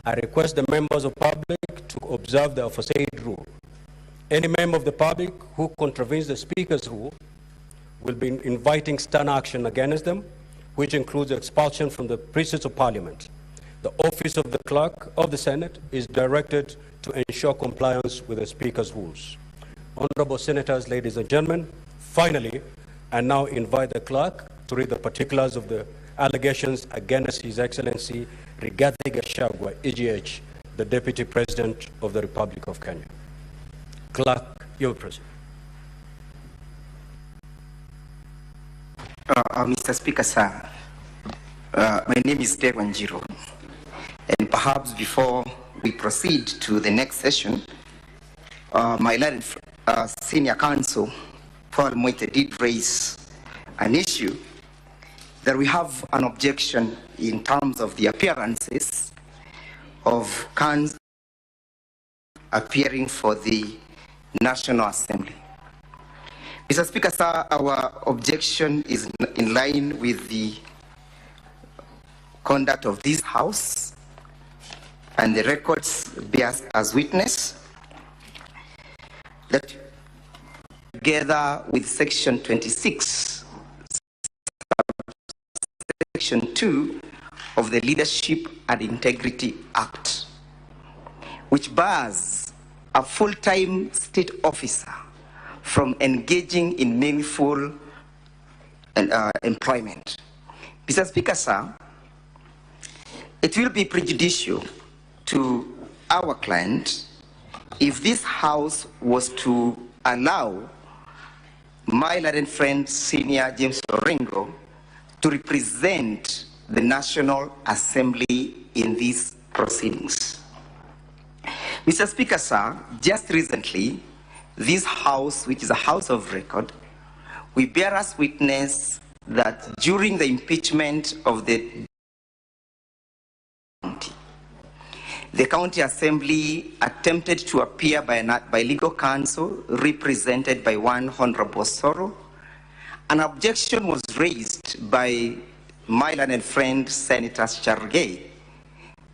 I request the members of the public to observe the aforesaid rule. Any member of the public who contravenes the Speaker's rule will be inviting stern action against them, which includes expulsion from the precincts of Parliament. The office of the Clerk of the Senate is directed to ensure compliance with the Speaker's rules. Honorable Senators, ladies and gentlemen, finally, I now invite the Clerk to read the particulars of the allegations against His Excellency Rigathi Gachagua, EGH, the Deputy President of the Republic of Kenya. Clerk, you proceed. Mr. Speaker, sir, my name is Derwan Jiro, and perhaps before we proceed to the next session, my learned senior counsel, Paul Moite, did raise an issue that we have an objection in terms of the appearances of cans appearing for the National Assembly. Mr. Speaker, sir, our objection is in line with the conduct of this House and the records bear as witness that together with Section 26, Section 2 of the Leadership and Integrity Act, which bars a full-time state officer from engaging in meaningful employment. Mr. Speaker, sir, it will be prejudicial to our client if this House was to allow my learned friend, Senior James Orengo, to represent the National Assembly in these proceedings. Mr. Speaker, sir, just recently, this House, which is a House of record, we bear as witness that during the impeachment of the County Assembly attempted to appear by legal counsel represented by one Honorable Soro. An objection was raised by my learned friend, Senator Chargay,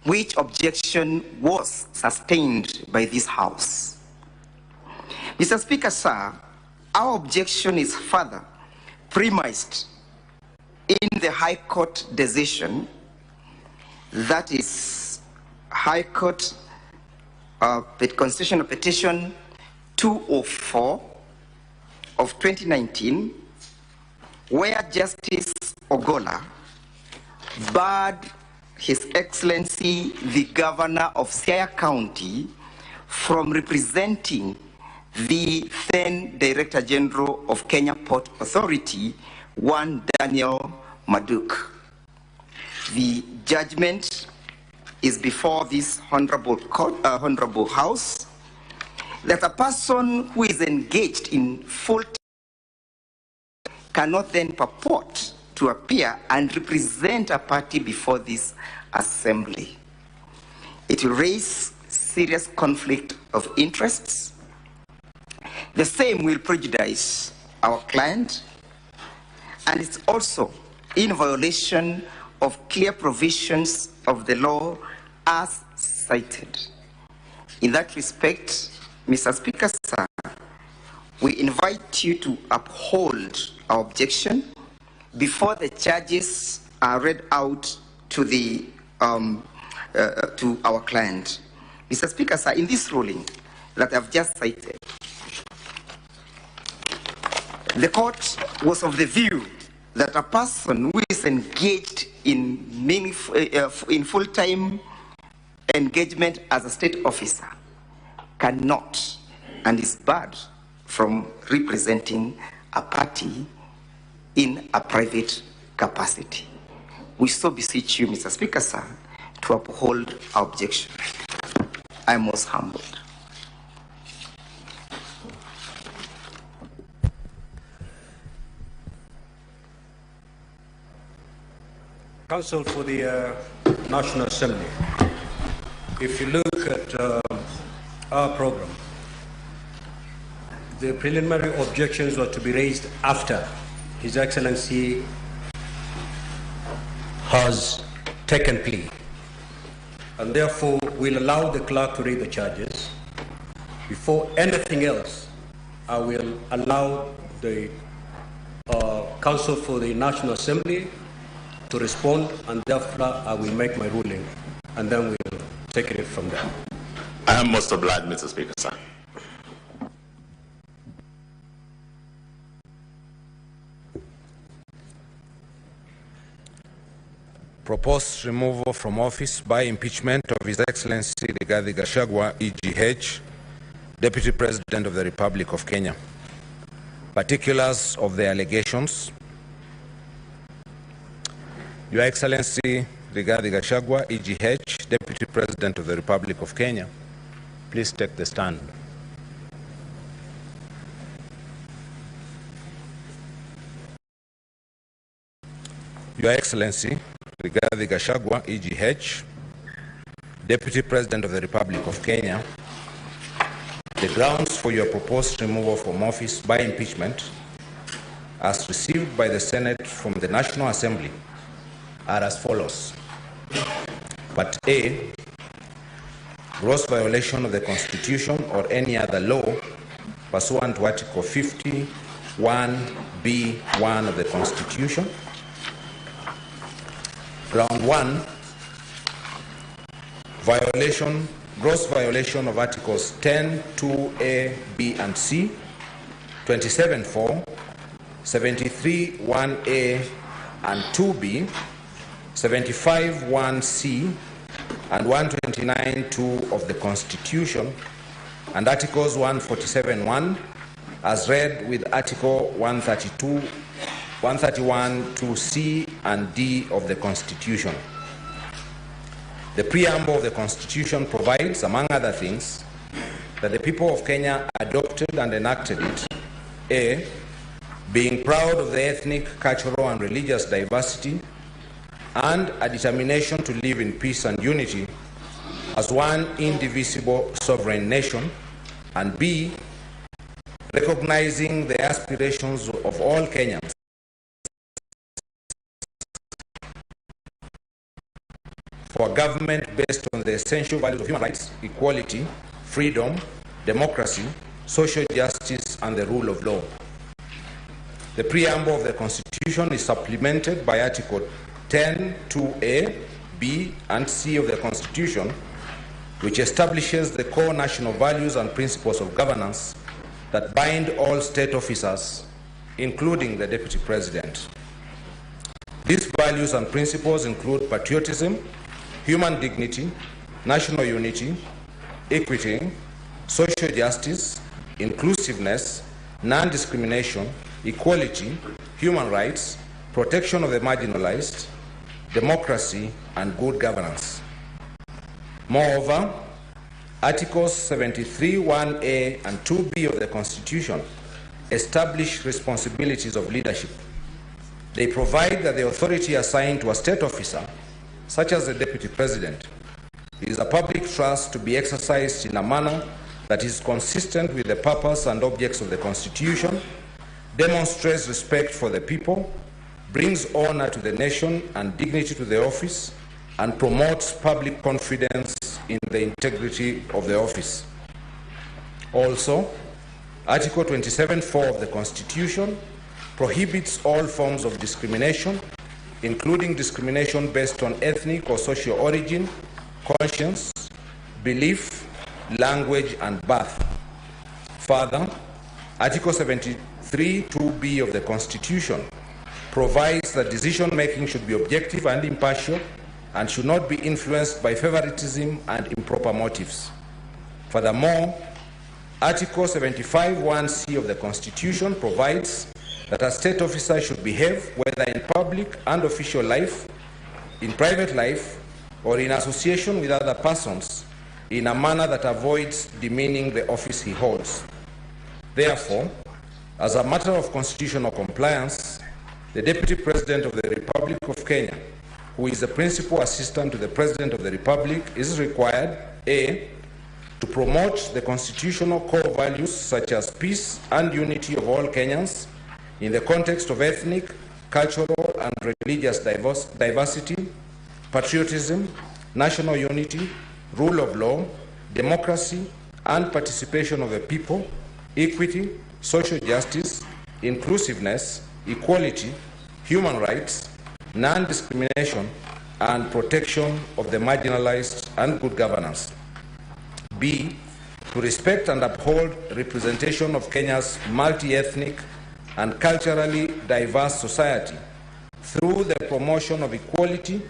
which objection was sustained by this House. Mr. Speaker, sir, our objection is further premised in the High Court decision, that is High Court Constitutional Petition 204 of 2019, where Justice Ogola barred His Excellency the Governor of Siaya County from representing the then Director General of Kenya Port Authority, one Daniel Maduk. The judgment is before this honorable House that a person who is engaged in full cannot then purport to appear and represent a party before this assembly. It will raise serious conflict of interests. The same will prejudice our client, and it's also in violation of clear provisions of the law as cited. In that respect, Mr. Speaker, sir, we invite you to uphold our objection before the charges are read out to the to our client. Mr. Speaker, sir, in this ruling that I've just cited, the court was of the view that a person who is engaged in full-time engagement as a state officer cannot and is barred from representing a party in a private capacity. We so beseech you, Mr. Speaker, sir, to uphold our objection. I am most humbled. Counsel for the National Assembly, if you look at our program, the preliminary objections were to be raised after His Excellency has taken plea. and therefore will allow the clerk to read the charges. Before anything else, I will allow the Counsel for the National Assembly to respond, and thereafter I will make my ruling, and then we'll take it from there. I am most obliged, Mr. Speaker, sir. Proposed removal from office by impeachment of His Excellency Rigathi Gachagua, EGH, Deputy President of the Republic of Kenya. Particulars of the allegations. Your Excellency Rigathi Gachagua, EGH, Deputy President of the Republic of Kenya, please take the stand. Your Excellency Rigathi Gachagua, EGH, Deputy President of the Republic of Kenya, the grounds for your proposed removal from office by impeachment, as received by the Senate from the National Assembly, are as follows. Part A, gross violation of the Constitution or any other law pursuant to Article 51(b)(1) of the Constitution. Ground 1, gross violation of Articles 10, 2A, B, and C, 27(4), 73(1)A and 2B, 75(1)C, and 129(2) of the Constitution, and Articles 147(1), as read with Article 131(2)C and D of the Constitution. The preamble of the Constitution provides, among other things, that the people of Kenya adopted and enacted it, A, being proud of the ethnic, cultural, and religious diversity, and a determination to live in peace and unity as one indivisible sovereign nation, and B, recognizing the aspirations of all Kenyans for a government based on the essential values of human rights, equality, freedom, democracy, social justice, and the rule of law. The preamble of the Constitution is supplemented by Article 10, 2A, B, and C of the Constitution, which establishes the core national values and principles of governance that bind all state officers, including the Deputy President. These values and principles include patriotism, human dignity, national unity, equity, social justice, inclusiveness, non-discrimination, equality, human rights, protection of the marginalized, democracy, and good governance. Moreover, Articles 73(1)A and 2B of the Constitution establish responsibilities of leadership. They provide that the authority assigned to a state officer, such as the Deputy President, is a public trust to be exercised in a manner that is consistent with the purpose and objects of the Constitution, demonstrates respect for the people, brings honor to the nation and dignity to the office, and promotes public confidence in the integrity of the office. Also, Article 27(4) of the Constitution prohibits all forms of discrimination, including discrimination based on ethnic or social origin, conscience, belief, language, and birth. Further, Article 73(2)B of the Constitution provides that decision-making should be objective and impartial and should not be influenced by favoritism and improper motives. Furthermore, Article 75(1)C of the Constitution provides that a state officer should behave, whether in public and official life, in private life, or in association with other persons, in a manner that avoids demeaning the office he holds. Therefore, as a matter of constitutional compliance, the Deputy President of the Republic of Kenya, who is the principal assistant to the President of the Republic, is required, A, to promote the constitutional core values such as peace and unity of all Kenyans in the context of ethnic, cultural, and religious diversity, patriotism, national unity, rule of law, democracy and participation of the people, equity, social justice, inclusiveness, equality, human rights, non-discrimination, and protection of the marginalized and good governance. B, to respect and uphold representation of Kenya's multi-ethnic and culturally diverse society through the promotion of equality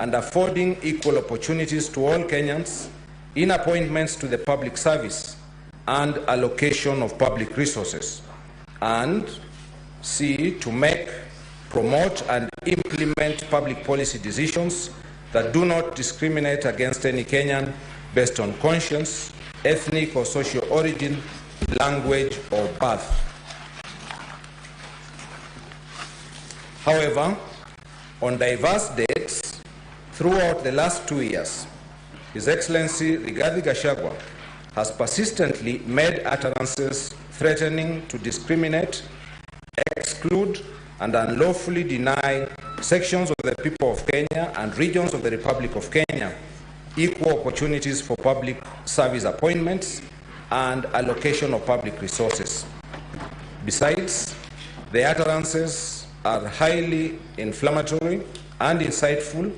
and affording equal opportunities to all Kenyans in appointments to the public service and allocation of public resources. And C, to make, promote and implement public policy decisions that do not discriminate against any Kenyan based on conscience, ethnic or social origin, language or birth. However, on diverse dates throughout the last 2 years, His Excellency Rigathi Gachagua has persistently made utterances threatening to discriminate, exclude and unlawfully deny sections of the people of Kenya and regions of the Republic of Kenya equal opportunities for public service appointments and allocation of public resources. Besides, the utterances are highly inflammatory and insightful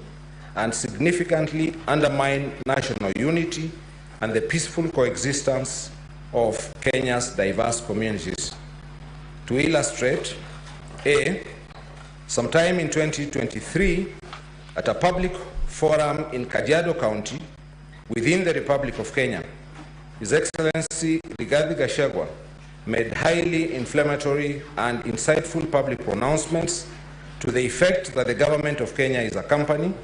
and significantly undermine national unity and the peaceful coexistence of Kenya's diverse communities. To illustrate, A, sometime in 2023, at a public forum in Kajiado County within the Republic of Kenya, His Excellency Rigathi Gachagua made highly inflammatory and insightful public pronouncements to the effect that the government of Kenya is a company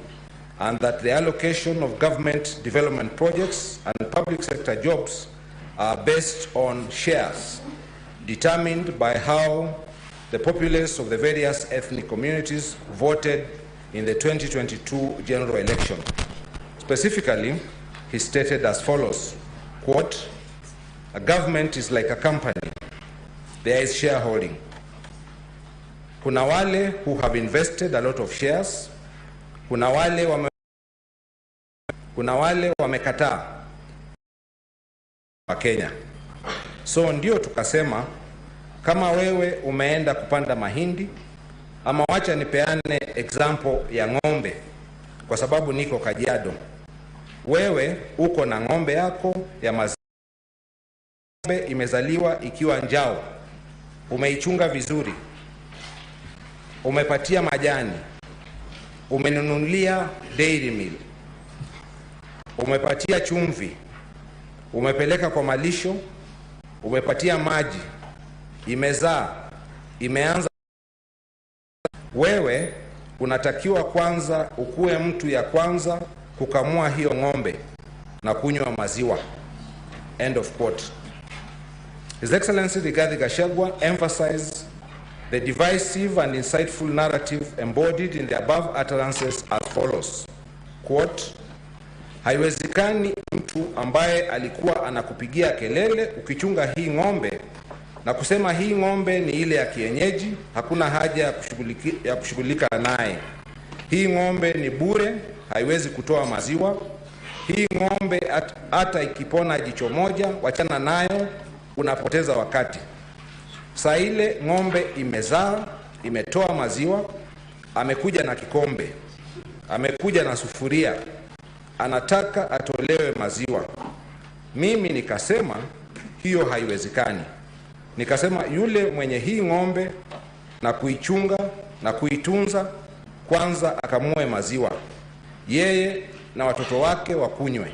and that the allocation of government development projects and public sector jobs are based on shares determined by how the populace of the various ethnic communities voted in the 2022 general election. Specifically, he stated as follows, quote, "A government is like a company. There is shareholding. Kuna wale who have invested a lot of shares, kuna wale wamekataa wa Kenya. So ndio tukasema kama wewe umeenda kupanda mahindi, ama wacha nipeane example ya ng'ombe kwa sababu niko Kajiado. Wewe uko na ng'ombe yako ya maziwa, ng'ombe imezaliwa ikiwa njao, umeichunga vizuri, umepatia majani, umenunulia dairy meal, umepatia chumvi, umepeleka kwa malisho, umepatia maji, imezaa, imeanza. Wewe unatakiwa kwanza ukue mtu ya kwanza kukamua hiyo ng'ombe na kunywa maziwa." End of quote. His Excellency Rigathi Gachagua emphasized the divisive and insightful narrative embodied in the above utterances as follows, quote, "Haiwezekani mtu ambaye alikuwa anakupigia kelele ukichunga hii ng'ombe na kusema hii ng'ombe ni ile ya kienyeji, hakuna haja ya kushughulika naye. Hii ng'ombe ni bure, haiwezi kutoa maziwa. Hii ng'ombe hata ikipona jicho moja, wachana nayo, unapoteza wakati. Saa ile ng'ombe imezaa, imetoa maziwa, amekuja na kikombe, amekuja na sufuria, anataka atolewe maziwa." Mimi nikasema hiyo haiwezekani. Nikasema yule mwenye hii ng'ombe na kuichunga na kuitunza, kwanza akamue maziwa, yeye na watoto wake wakunywe,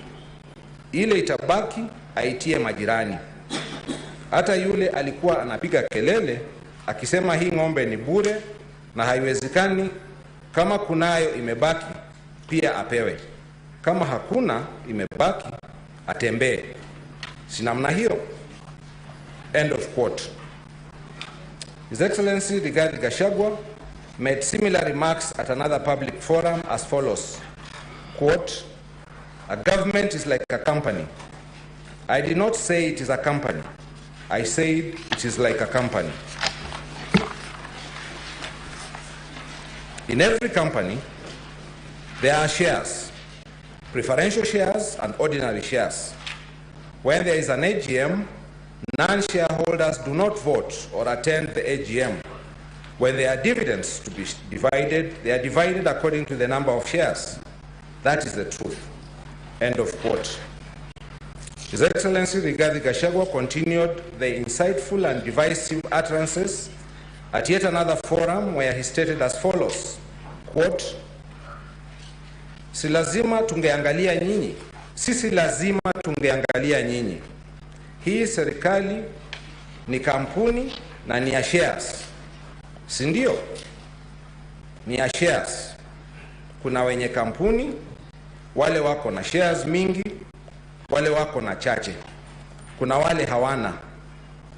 ile itabaki aitie majirani. Hata yule alikuwa anapiga kelele akisema hii ng'ombe ni bure na haiwezekani, kama kunayo imebaki pia apewe, kama hakuna imebaki atembee. Si namna hiyo? End of quote. His Excellency Rigathi Gachagua made similar remarks at another public forum as follows, quote, "A government is like a company. I did not say it is a company. I said it is like a company. In every company, there are shares. preferential shares and ordinary shares. When there is an AGM, non-shareholders do not vote or attend the AGM. When there are dividends to be divided, they are divided according to the number of shares. That is the truth. End of quote. His Excellency Rigathi Gachagua continued the insightful and divisive utterances at yet another forum where he stated as follows, quote, si lazima tungeangalia nyinyi, sisi lazima tungeangalia nyinyi. Hii serikali ni kampuni na ni ya shares. Si ndio? Ni ya shares. Kuna wenye kampuni, wale wako na shares mingi, wale wako na chache. Kuna wale hawana.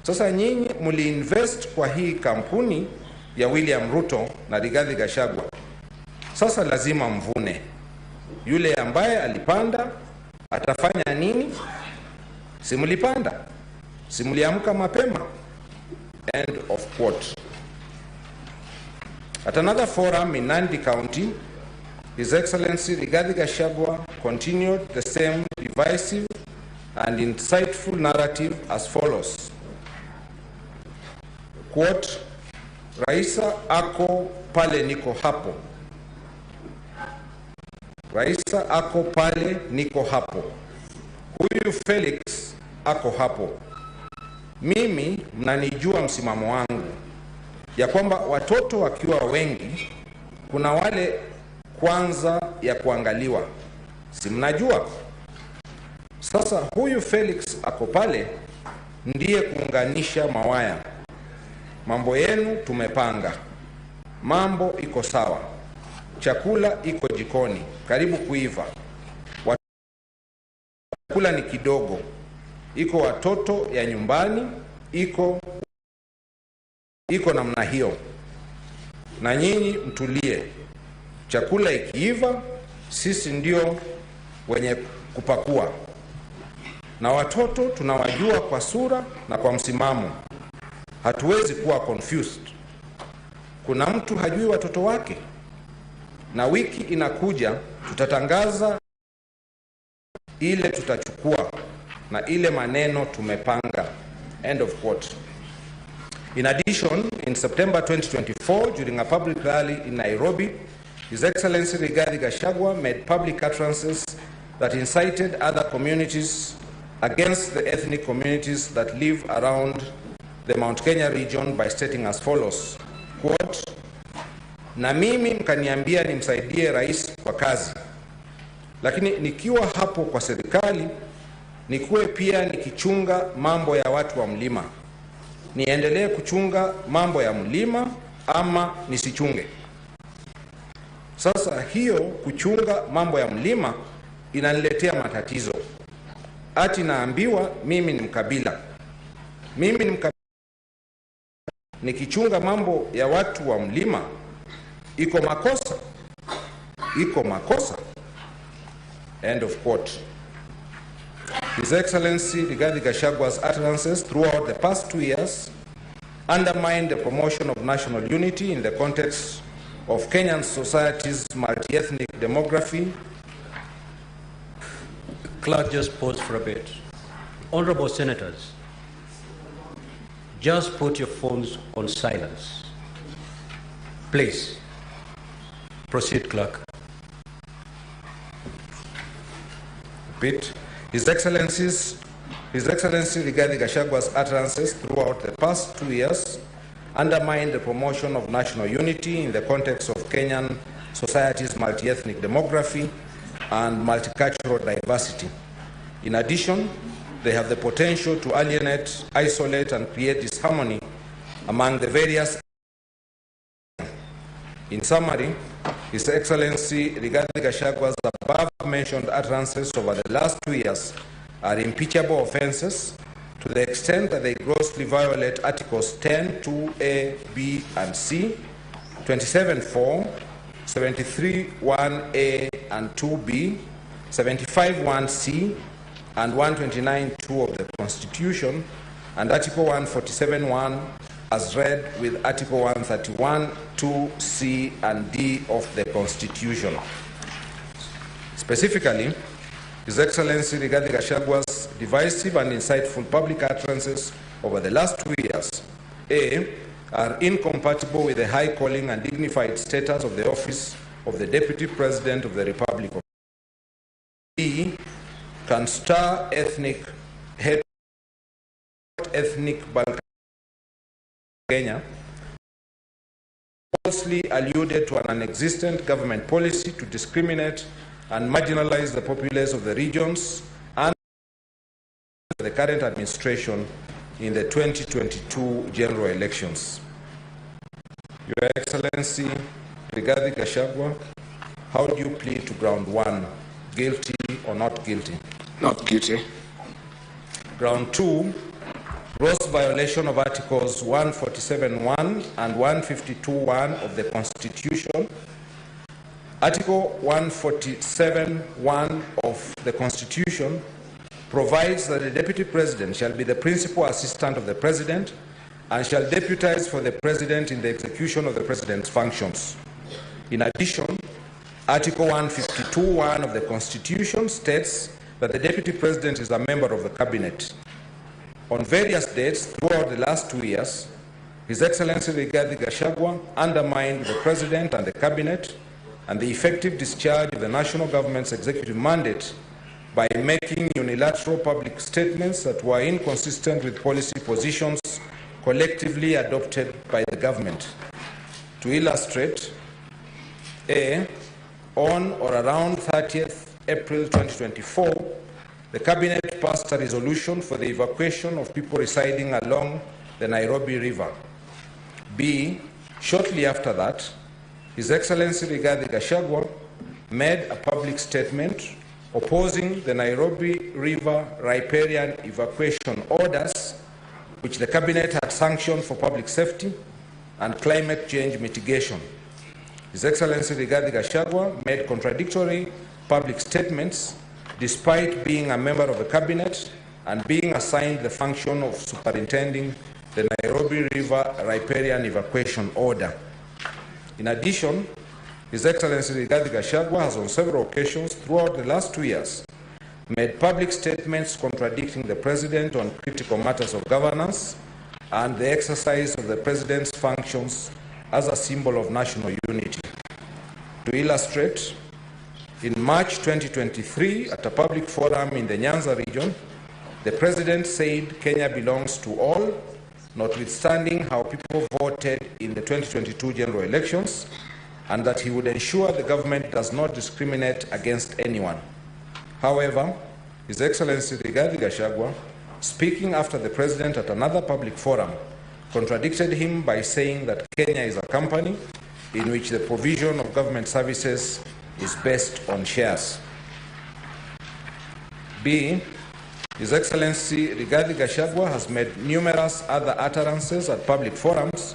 Sasa nyinyi mliinvest kwa hii kampuni ya William Ruto na Rigathi Gachagua. Sasa lazima mvune. Yule ambaye alipanda atafanya nini? Si mlipanda? Si mliamka mapema? End of quote. At another forum in Nandi County, His Excellency Rigathi Gachagua continued the same divisive and insightful narrative as follows. Quote, Raisa ako pale niko hapo. Raisa ako pale niko hapo. Huyu Felix ako hapo. Mimi mnanijua msimamo wangu ya kwamba watoto wakiwa wengi kuna wale kwanza ya kuangaliwa. Si mnajua? Sasa huyu Felix ako pale ndiye kuunganisha mawaya. Mambo yenu tumepanga. Mambo iko sawa. Chakula iko jikoni, karibu kuiva. Chakula ni kidogo. Iko watoto ya nyumbani, iko namna hiyo. Na nyinyi mtulie. Chakula ikiiva, sisi ndio wenye kupakua. Na watoto tunawajua kwa sura na kwa msimamo. Hatuwezi kuwa confused. Kuna mtu hajui watoto wake. Na wiki inakuja tutatangaza ile tutachukua na ile maneno tumepanga. End of quote. In addition, in September 2024, during a public rally in Nairobi, His Excellency Rigathi Gachagua made public utterances that incited other communities against the ethnic communities that live around the Mount Kenya region by stating as follows, quote, na mimi mkaniambia nimsaidie rais kwa kazi, lakini nikiwa hapo kwa serikali nikuwe pia nikichunga mambo ya watu wa mlima. Niendelee kuchunga mambo ya mlima ama nisichunge? Sasa hiyo kuchunga mambo ya mlima inaniletea matatizo. Ati naambiwa mimi ni mkabila. Mimi ni mkabila. Nikichunga mambo ya watu wa mlima iko makosa. Iko makosa. End of quote. His Excellency Rigathi Gachagua's utterances throughout the past 2 years undermined the promotion of national unity in the context of Kenyan society's multi-ethnic demography. Clerk, just pause for a bit. Honorable Senators, just put your phones on silence. Please, proceed, Clerk. Repeat. His Excellency Rigathi Gachagua's utterances throughout the past 2 years undermined the promotion of national unity in the context of Kenyan society's multi-ethnic demography and multicultural diversity. In addition, they have the potential to alienate, isolate, and create disharmony among the various. In summary, His Excellency Rigathi Gachagua's above-mentioned utterances over the last 2 years are impeachable offenses to the extent that they grossly violate Articles 10, 2A, B, and C, 27.4, 73.1A and 2B, 75.1C, and 129.2 of the Constitution, and Article 147.1 as read with Article 131, 2C, and D of the Constitution. Specifically, His Excellency Rigathi Gachagwa's divisive and insightful public utterances over the last 2 years, A, are incompatible with the high calling and dignified status of the office of the Deputy President of the Republic of B, can stir ethnic Balkan Kenya, falsely alluded to an non-existent government policy to discriminate and marginalize the populace of the regions and the current administration in the 2022 general elections. Your Excellency Rigathi Gachagua, how do you plead to ground 1, guilty or not guilty? Not guilty. Ground 2, gross violation of Articles 147.1 and 152.1 of the Constitution. Article 147.1 of the Constitution provides that the Deputy President shall be the principal assistant of the President and shall deputize for the President in the execution of the President's functions. In addition, Article 152.1 of the Constitution states that the Deputy President is a member of the Cabinet. On various dates throughout the last 2 years, His Excellency Rigathi Gachagua undermined the President and the Cabinet and the effective discharge of the national government's executive mandate by making unilateral public statements that were inconsistent with policy positions collectively adopted by the government. To illustrate, A, on or around 30th April 2024, the Cabinet passed a resolution for the evacuation of people residing along the Nairobi River. B, shortly after that, His Excellency Rigathi Gachagua made a public statement opposing the Nairobi River riparian evacuation orders, which the Cabinet had sanctioned for public safety and climate change mitigation. His Excellency Rigathi Gachagua made contradictory public statements despite being a member of the Cabinet and being assigned the function of superintending the Nairobi River riparian evacuation order. In addition, His Excellency Rigathi Gachagua has on several occasions throughout the last 2 years made public statements contradicting the President on critical matters of governance and the exercise of the President's functions as a symbol of national unity. To illustrate, in March 2023, at a public forum in the Nyanza region, the President said Kenya belongs to all, notwithstanding how people voted in the 2022 general elections, and that he would ensure the government does not discriminate against anyone. However, His Excellency Rigathi Gachagua, speaking after the President at another public forum, contradicted him by saying that Kenya is a company in which the provision of government services is based on shares. B, His Excellency Rigathi Gachagua has made numerous other utterances at public forums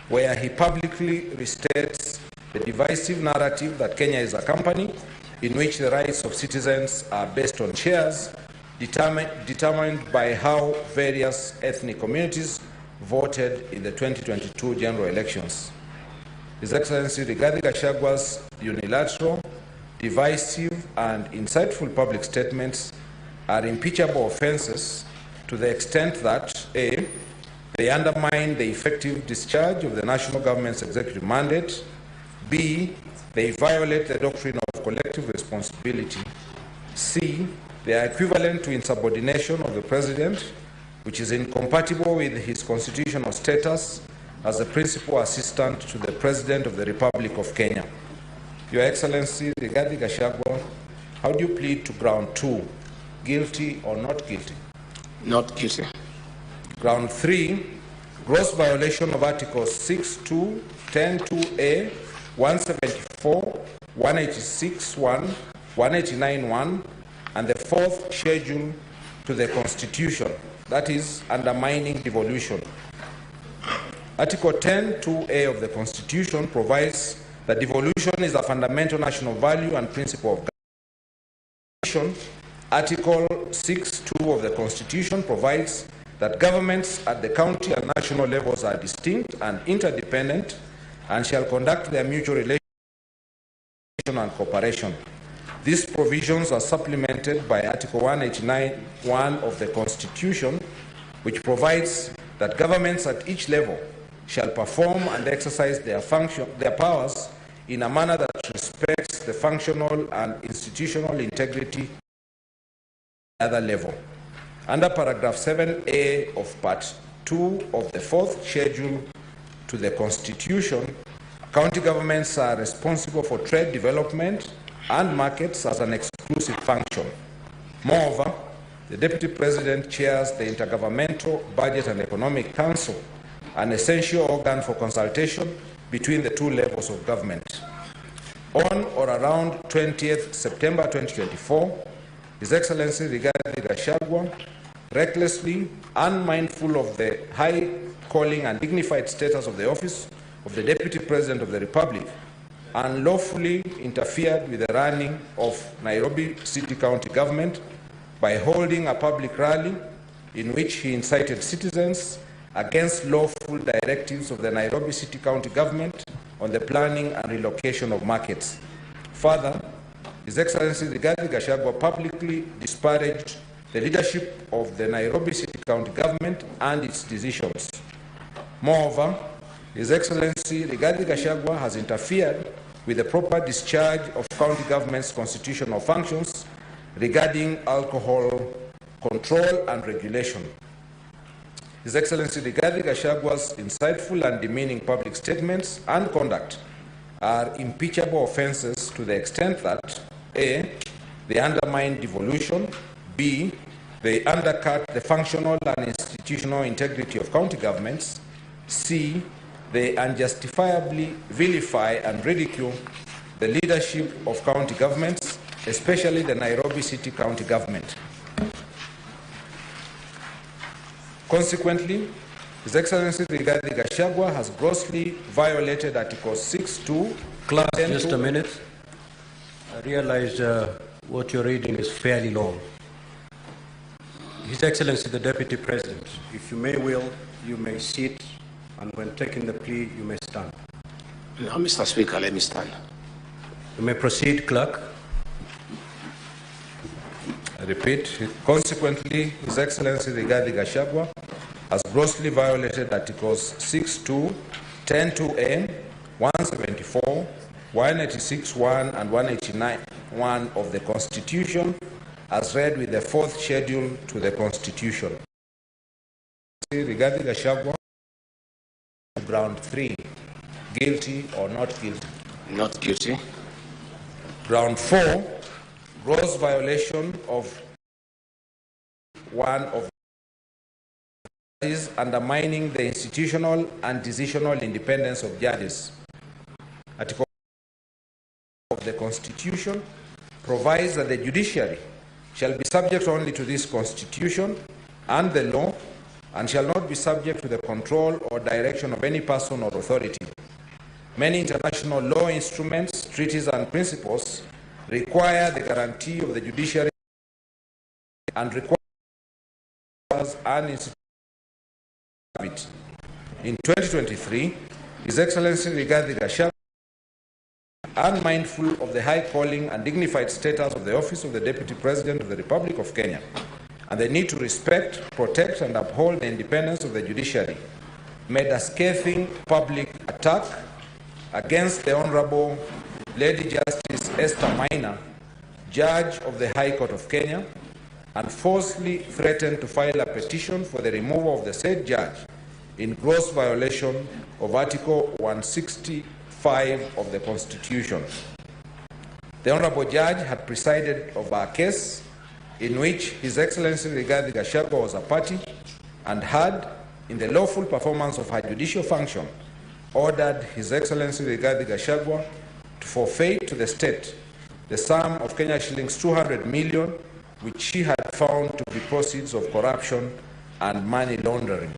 where he publicly restates the divisive narrative that Kenya is a company in which the rights of citizens are based on shares determined by how various ethnic communities voted in the 2022 general elections. His Excellency Rigathi Gachagua's unilateral, divisive, and insightful public statements are impeachable offenses to the extent that A, they undermine the effective discharge of the national government's executive mandate, B, they violate the doctrine of collective responsibility, C, they are equivalent to insubordination of the President, which is incompatible with his constitutional status as the principal assistant to the President of the Republic of Kenya. Your Excellency Rigathi Gachagua, how do you plead to ground 2, guilty or not guilty? Not guilty. Ground 3, gross violation of Articles 6.2, 10.2a, 174, 186.1, 189.1, and the 4th schedule to the Constitution, that is, undermining devolution. Article 10.2a of the Constitution provides that devolution is a fundamental national value and principle of government. Article 6.2 of the Constitution provides that governments at the county and national levels are distinct and interdependent and shall conduct their mutual relations and cooperation. These provisions are supplemented by Article 189(1) of the Constitution, which provides that governments at each level shall perform and exercise their powers in a manner that respects the functional and institutional integrity at the other level. Under paragraph 7A of Part 2 of the 4th Schedule to the Constitution, county governments are responsible for trade development and markets as an exclusive function. Moreover, the Deputy President chairs the Intergovernmental Budget and Economic Council, an essential organ for consultation between the two levels of government. On or around 20th September 2024, His Excellency Rigathi Gachagua, recklessly unmindful of the high calling and dignified status of the office of the Deputy President of the Republic, unlawfully interfered with the running of Nairobi City County Government by holding a public rally in which he incited citizens against lawful directives of the Nairobi City County Government on the planning and relocation of markets. Further, His Excellency Rigathi Gachagua publicly disparaged the leadership of the Nairobi City County Government and its decisions. Moreover, His Excellency Rigathi Gachagua has interfered with the proper discharge of county government's constitutional functions regarding alcohol control and regulation. His Excellency Rigathi Gachagua's insightful and demeaning public statements and conduct are impeachable offences to the extent that A. They undermine devolution, B. They undercut the functional and institutional integrity of county governments, C. They unjustifiably vilify and ridicule the leadership of county governments, especially the Nairobi City County Government. Consequently, His Excellency Rigathi Gachagua has grossly violated Article 6(2). Class, just a minute. I realize what you're reading is fairly long. His Excellency the Deputy President, if you may will, you may sit, and when taking the plea, you may stand. No, Mr. Speaker, let me stand. You may proceed, Clerk. I repeat, consequently, His Excellency Rigathi Gachagua has grossly violated Articles 6(2), 10(2)A, 174, 186(1), and 189(1) of the Constitution, as read with the 4th Schedule to the Constitution. Rigathi Gachagua, ground 3, guilty or not guilty? Not guilty. Ground 4, gross violation of one of is undermining the institutional and decisional independence of judges. Article of the Constitution provides that the judiciary shall be subject only to this Constitution and the law, and shall not be subject to the control or direction of any person or authority. Many international law instruments, treaties, and principles require the guarantee of the judiciary and require an institution. In 2023, His Excellency Rigathi Gachagua, unmindful of the high calling and dignified status of the office of the Deputy President of the Republic of Kenya and the need to respect, protect, and uphold the independence of the judiciary, made a scathing public attack against the Honorable Lady Justice Esther Maina, Judge of the High Court of Kenya, and falsely threatened to file a petition for the removal of the said judge in gross violation of Article 165 of the Constitution. The Honorable Judge had presided over a case in which His Excellency Rigathi Gachagua was a party and had, in the lawful performance of her judicial function, ordered His Excellency Rigathi Gachagua to forfeit to the state the sum of Kenya shillings 200 million, which she had found to be proceeds of corruption and money laundering.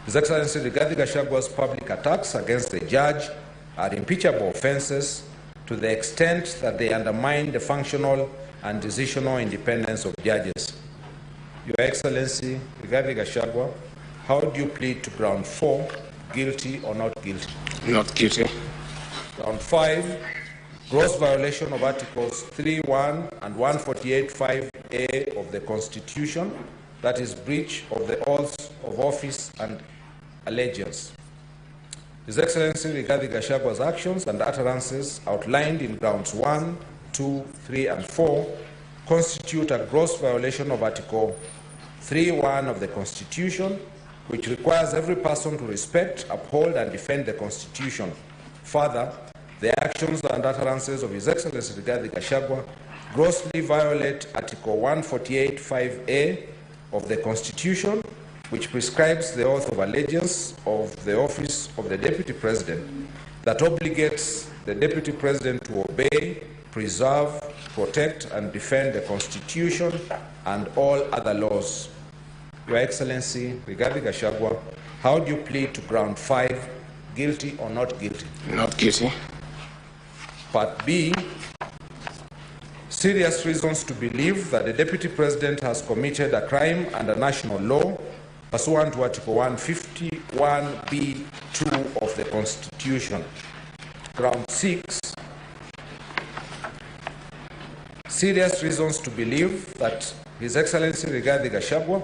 His Excellency Rigathi Gachagua's public attacks against the judge are impeachable offences to the extent that they undermine the functional and decisional independence of judges. Your Excellency Rigathi Gachagua, how do you plead to ground 4, guilty or not guilty? Not guilty. Ground 5, gross violation of Articles 3.1 and 148.5a of the Constitution, that is breach of the oaths of office and allegiance. His Excellency Rigathi Gachagwa's actions and utterances outlined in grounds 1, 2, 3, and 4 constitute a gross violation of Article 3.1 of the Constitution, which requires every person to respect, uphold, and defend the Constitution. Further, the actions and utterances of His Excellency Rigathi Gachagua grossly violate Article 148.5a of the Constitution, which prescribes the oath of allegiance of the office of the Deputy President, that obligates the Deputy President to obey, preserve, protect, and defend the Constitution and all other laws. Your Excellency Rigathi Gachagua, how do you plead to ground 5, guilty or not guilty? Not guilty. Part B, serious reasons to believe that the Deputy President has committed a crime under national law pursuant to Article 151b(2) of the Constitution. Ground 6, serious reasons to believe that His Excellency Rigathi Gachagua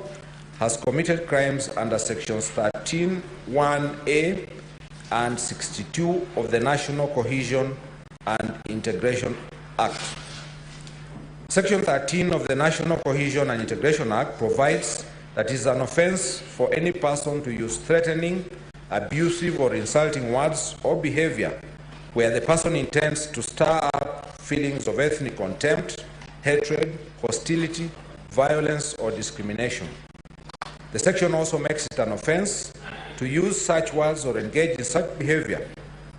has committed crimes under Sections 13(1)(a) and 62 of the National Cohesion and Integration Act. Section 13 of the National Cohesion and Integration Act provides that it is an offense for any person to use threatening, abusive, or insulting words or behavior where the person intends to stir up feelings of ethnic contempt, hatred, hostility, violence, or discrimination. The section also makes it an offense to use such words or engage in such behavior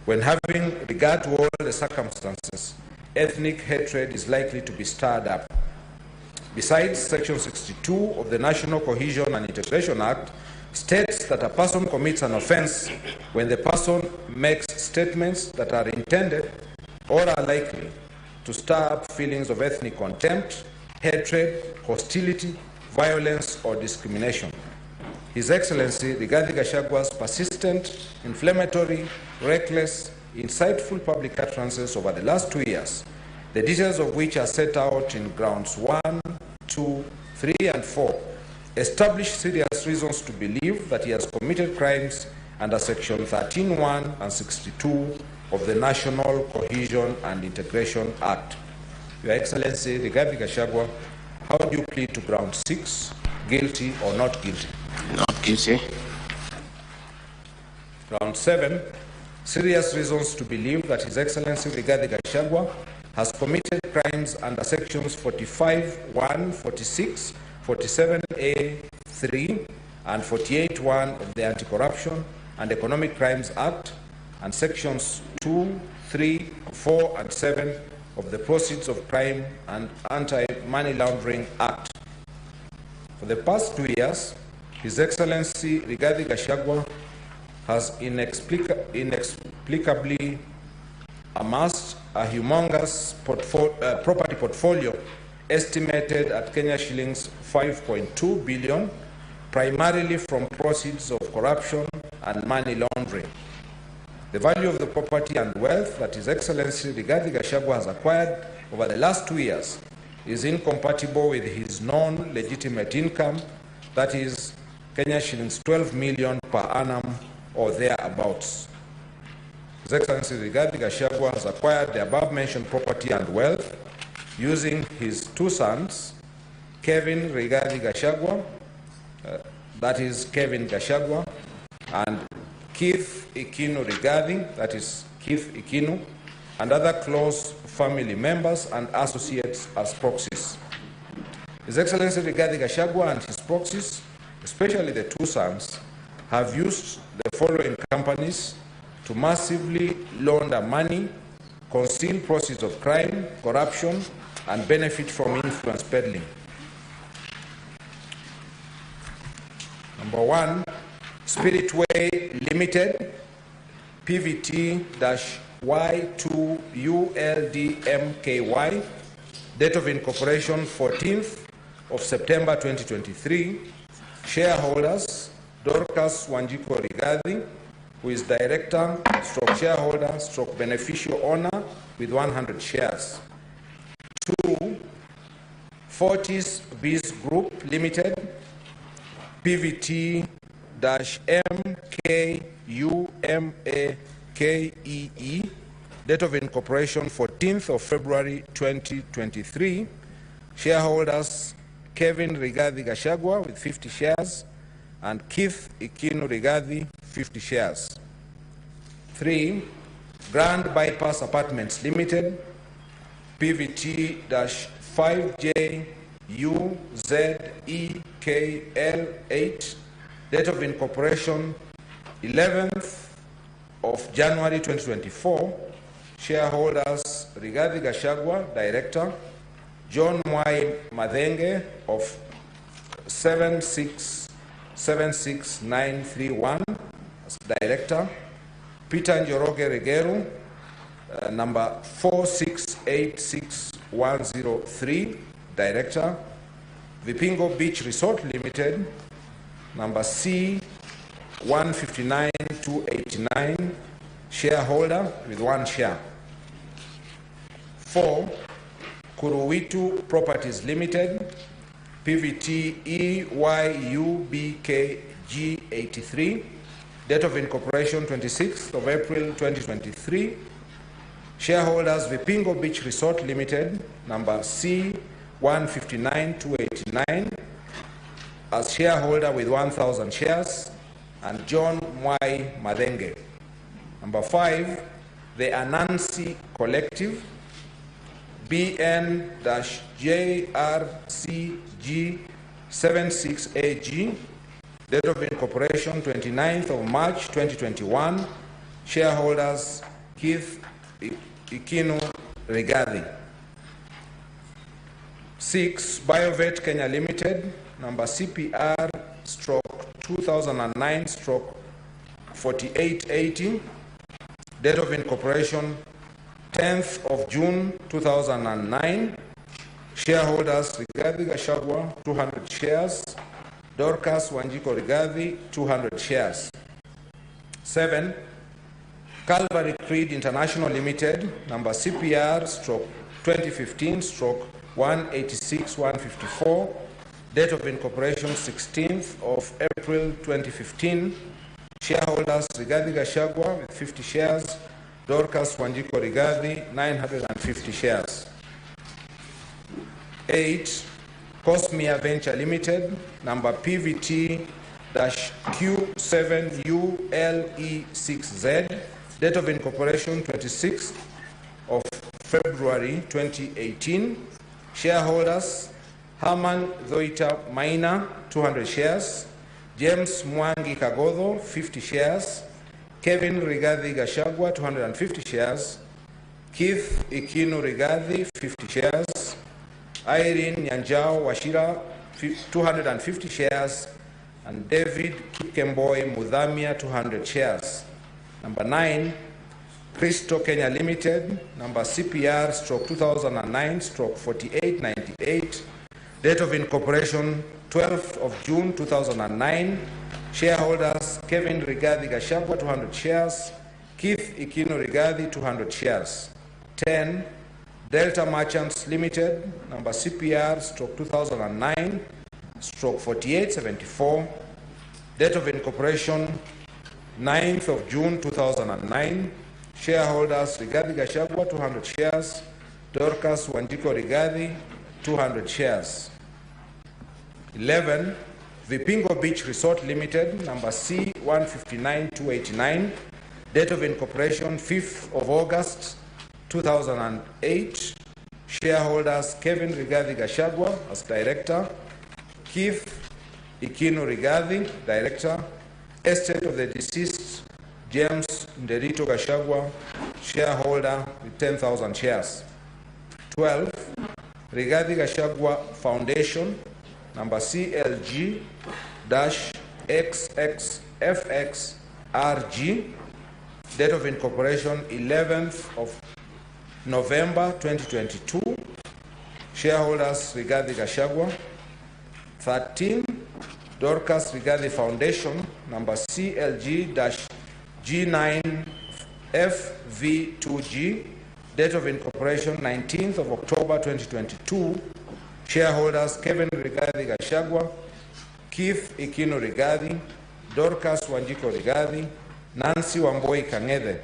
when, having regard to all the circumstances, ethnic hatred is likely to be stirred up. Besides, Section 62 of the National Cohesion and Integration Act states that a person commits an offense when the person makes statements that are intended or are likely to stir up feelings of ethnic contempt, hatred, hostility, violence, or discrimination. His Excellency Rigathi Gachagua's persistent, inflammatory, reckless, insightful public utterances over the last 2 years, the details of which are set out in grounds 1, 2, 3, and 4, establish serious reasons to believe that he has committed crimes under Section 13(1) and 62 of the National Cohesion and Integration Act. Your Excellency Rigathi Gachagua, how do you plead to ground 6, guilty or not guilty? Not guilty. Ground 7, serious reasons to believe that His Excellency Rigathi Gachagua has committed crimes under Sections 45(1), 46, 47A(3), and 48(1) of the Anti-Corruption and Economic Crimes Act, and Sections 2, 3, 4, and 7 of the Proceeds of Crime and Anti-Money Laundering Act. For the past 2 years, His Excellency Rigathi Gachagua has inexplicably amassed a humongous property portfolio estimated at Kenya shillings 5.2 billion, primarily from proceeds of corruption and money laundering. The value of the property and wealth that His Excellency Rigathi Gachagua has acquired over the last 2 years is incompatible with his non-legitimate income, that is Kenya shillings 12 million per annum or thereabouts. His Excellency Rigathi Gachagua has acquired the above-mentioned property and wealth using his 2 sons, Kevin Rigathi Gachagua, that is Kevin Gachagua, and Keith Ikinu Rigathi, that is Keith Ikinu, and other close family members and associates as proxies. His Excellency Rigathi Gachagua and his proxies, especially the 2 sons, have used the following companies to massively launder money, conceal proceeds of crime, corruption, and benefit from influence peddling. Number 1, Spiritway Limited, PVT-Y2ULDMKY, date of incorporation 14th of September 2023, shareholders Dorcas Wanjiko Rigathi, who is director, stroke shareholder, stroke beneficial owner, with 100 shares. 2. Fortis Biz Group Limited, PVT-MKUMAKEE, date of incorporation 14th of February 2023. Shareholders Kevin Rigathi Gachagua with 50 shares and Keith Ikinu Rigathi 50 shares. 3. Grand Bypass Apartments Limited, PVT-5JUZEKL8, date of incorporation 11th of January 2024. Shareholders Rigathi Gachagua, Director, John Mwai Madenge of 7676931 as Director, Peter Njoroge Regeru, number 4686103, Director, Vipingo Beach Resort Limited, number C159289, shareholder with 1 share. 4. Kuruwitu Properties Limited, PVT-EYUBKG83, date of incorporation 26th of April 2023. Shareholders Vipingo Beach Resort Limited, number C159289, as shareholder with 1,000 shares, and John Mwai Madenge. Number 5, the Anansi Collective, BN-JRCG76AG, date of incorporation 29th of March 2021. Shareholders Keith Ikinu Rigathi. 6. Biovet Kenya Limited, number CPR/2009/4880, date of incorporation 10th of June 2009. Shareholders Rigathi Gachagua 200 shares, Dorcas Wanjiko Rigathi 200 shares. 7. Calvary Creed International Limited, number CPR/2015/186154, date of incorporation 16th of April 2015. Shareholders Rigathi Gachagua with 50 shares, Dorcas Wanjiko Rigathi 950 shares. 8. Cosmia Venture Limited, number PVT-Q7ULE6Z, date of incorporation 26th of February 2018. Shareholders Herman Zoita Maina 200 shares, James Mwangi Kagodho 50 shares, Kevin Rigathi Gachagua 250 shares, Keith Ikinu Rigathi 50 shares, Irene Nyanjao Washira 250 shares, and David Kikemboi Mudhamia 200 shares. Number 9, Cristo Kenya Limited, number CPR/2009/4898, date of incorporation 12th of June 2009. Shareholders Kevin Rigathi Gachagua 200 shares, Keith Ikinu Rigathi 200 shares. 10. Delta Merchants Limited, number CPR/2009/4874, date of incorporation 9th of June 2009. Shareholders Rigathi Gachagua 200 shares, Dorcas Wanjiko Rigathi 200 shares. 11. Vipingo Beach Resort Limited, number C159289, date of incorporation 5th of August 2008. Shareholders Kevin Rigathi Gachagua as Director, Keith Ikinu Rigathi, Director, estate of the deceased James Nderito Gachagua, shareholder with 10,000 shares. 12. Rigathi Gachagua Foundation, number CLG-XXFXRG, date of incorporation 11th of November 2022. Shareholders Rigathi Gachagua. 13. Dorcas Rigathi Foundation, number CLG-G9FV2G, Date of incorporation 19th of October 2022. Shareholders Kevin Rigathi Gachagua, Keith Ikino Rigathi, Dorcas Wanjiko Rigathi, Nancy Wamboi Kang'ethe.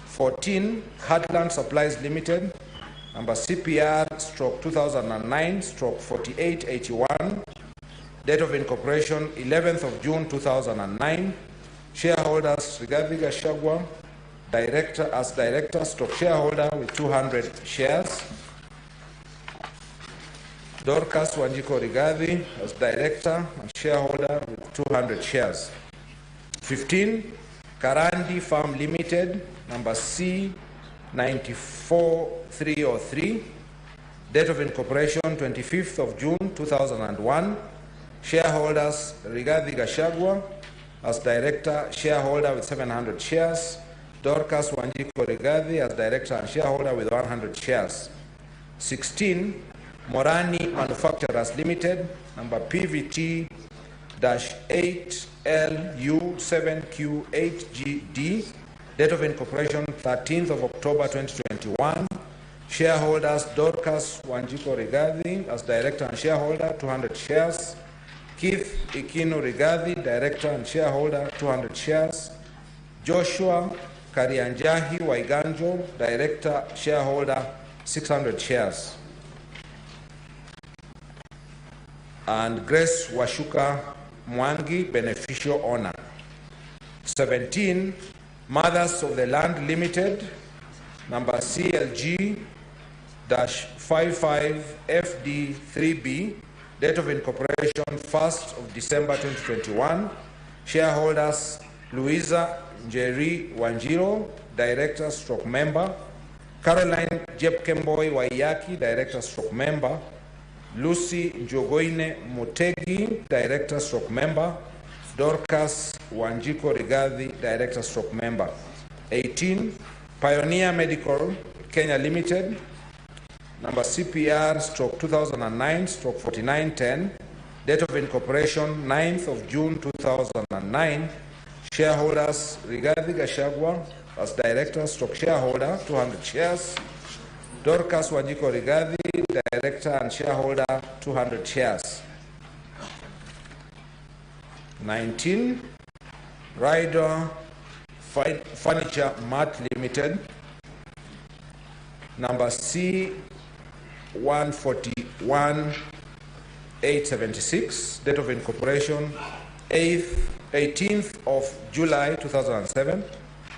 14, Heartland Supplies Limited, number CPR/2009/4881. Date of incorporation 11th of June 2009. Shareholders Rigathi Gachagua, director stock shareholder with 200 shares. Dorcas Wanjiko Rigathi as director and shareholder with 200 shares. 15, Karandi Farm Limited, number C94303. Date of incorporation 25th of June 2001. Shareholders Rigathi Gachagua as director, shareholder with 700 shares. Dorcas Wanjiko Rigathi as director and shareholder with 100 shares. 16, Morani Manufacturers Limited, number PVT-8LU7Q8GD. Date of incorporation 13th of October 2021. Shareholders Dorcas Wanjiko Rigathi as director and shareholder, 200 shares. Keith Ikino Rigathi, director and shareholder, 200 shares. Joshua Karianjahi Waiganjo, director, shareholder, 600 shares. And Grace Washuka Mwangi, beneficial owner. 17, Mothers of the Land Limited, number CLG-55FD3B, date of incorporation 1st of December 2021. Shareholders Louisa Njeri Wanjiro, director stroke member. Caroline Jepkemboi Waiyaki, director stroke member. Lucy Njogoine Motegi, director stroke member. Dorcas Wanjiko Rigathi, director stroke member. 18, Pioneer Medical Kenya Limited, number CPR/2009/4910, date of incorporation 9th of June 2009. Shareholders Rigathi Gachagua as director stroke shareholder, 200 shares. Dorcas Wanjiko Rigathi, director and shareholder, 200 shares. 19, Ryder Furniture Mart Limited, number C141876, date of incorporation 18th of July 2007.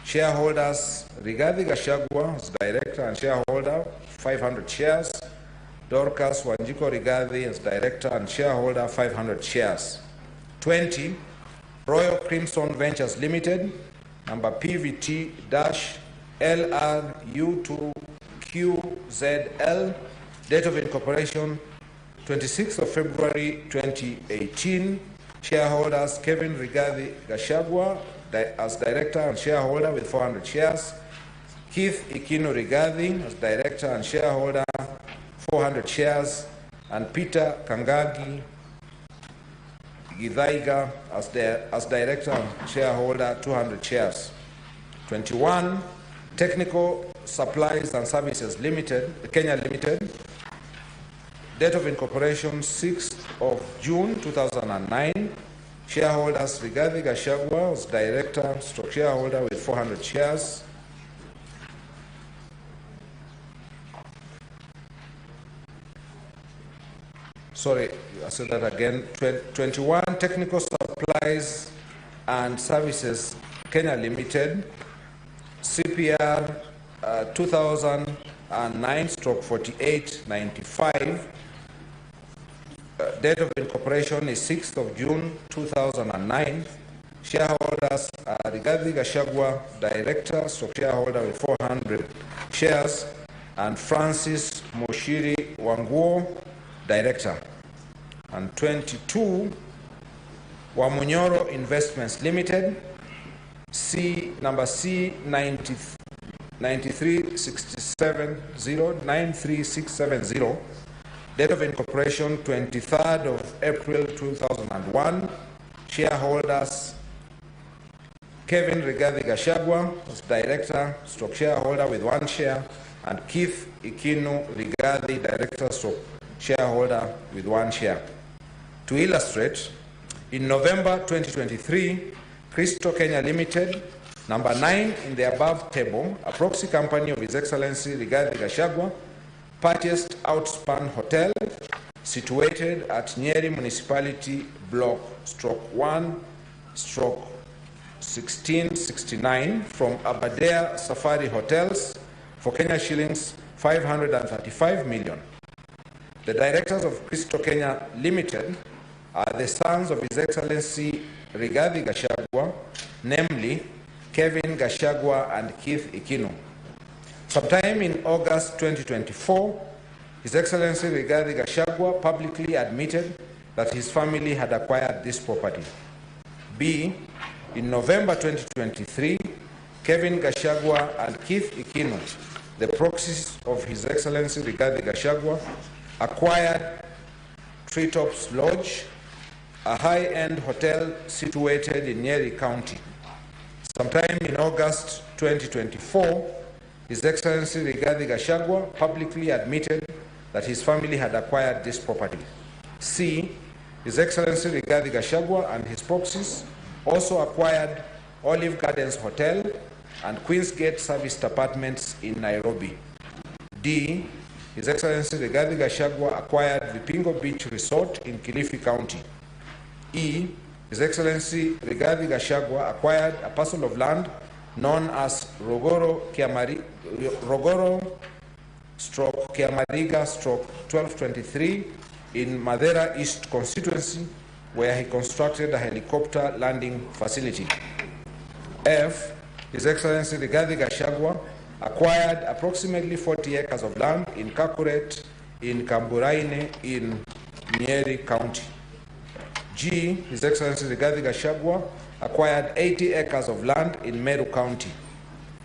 Shareholders Rigathi Gachagua as director and shareholder, 500 shares. Dorcas Wanjiko Rigathi as director and shareholder, 500 shares. 20, Royal Crimson Ventures Limited, number PVT-LRU2QZL, date of incorporation 26th of February 2018. Shareholders Kevin Rigathi Gachagua as director and shareholder with 400 shares. Keith Ikino Rigathi as director and shareholder, 400 shares. And Peter Kangagi Githaiga as director and shareholder, 200 shares. 21, Technical Supplies and Services Limited, Kenya Limited, date of incorporation 6th of June 2009. Shareholders Rigathi Gachagua as director stroke shareholder with 400 shares. Sorry, I said that again. 21, Technical Supplies and Services Kenya Limited, CPR 2009/4895. Date of incorporation is 6th of June 2009. Shareholders are Rigathi Gachagua, director, stroke shareholder with 400 shares, and Francis Moshiri Wanguo, director. And 22, Wamunyoro Investments Limited, number C93670, date of incorporation 23rd of April 2001. Shareholders Kevin Rigathi Gachagua was director, stroke shareholder with 1 share, and Keith Ikinu Rigathi, director, stroke shareholder with 1 share. To illustrate, in November 2023, Cristo Kenya Limited, number 9 in the above table, a proxy company of His Excellency Rigathi Gachagua, purchased Outspan Hotel, situated at Nyeri Municipality Block Stroke 1 Stroke 1669 from Aberdare Safari Hotels for Kenya shillings 535 million. The directors of Cristo Kenya Limited are the sons of His Excellency Rigathi Gachagua, namely Kevin Gachagua and Keith Ikinu. Sometime in August 2024, His Excellency Rigathi Gachagua publicly admitted that his family had acquired this property. B. In November 2023, Kevin Gachagua and Keith Ikinu, the proxies of His Excellency Rigathi Gachagua, acquired Treetops Lodge, a high-end hotel situated in Nyeri County. Sometime in August 2024, His Excellency Rigathi Gachagua publicly admitted that his family had acquired this property. C. His Excellency Rigathi Gachagua and his proxies also acquired Olive Gardens Hotel and Queensgate Serviced Apartments in Nairobi. D. His Excellency Rigathi Gachagua acquired Vipingo Beach Resort in Kilifi County. E. His Excellency Rigathi Gachagua acquired a parcel of land known as Rogoro stroke Kiamariga stroke 1223 in Madera East constituency, where he constructed a helicopter landing facility. F. His Excellency Rigathi Gachagua acquired approximately 40 acres of land in Kakuret in Kamburaine in Nyeri County. G. His Excellency Rigathi Gachagua acquired 80 acres of land in Meru County.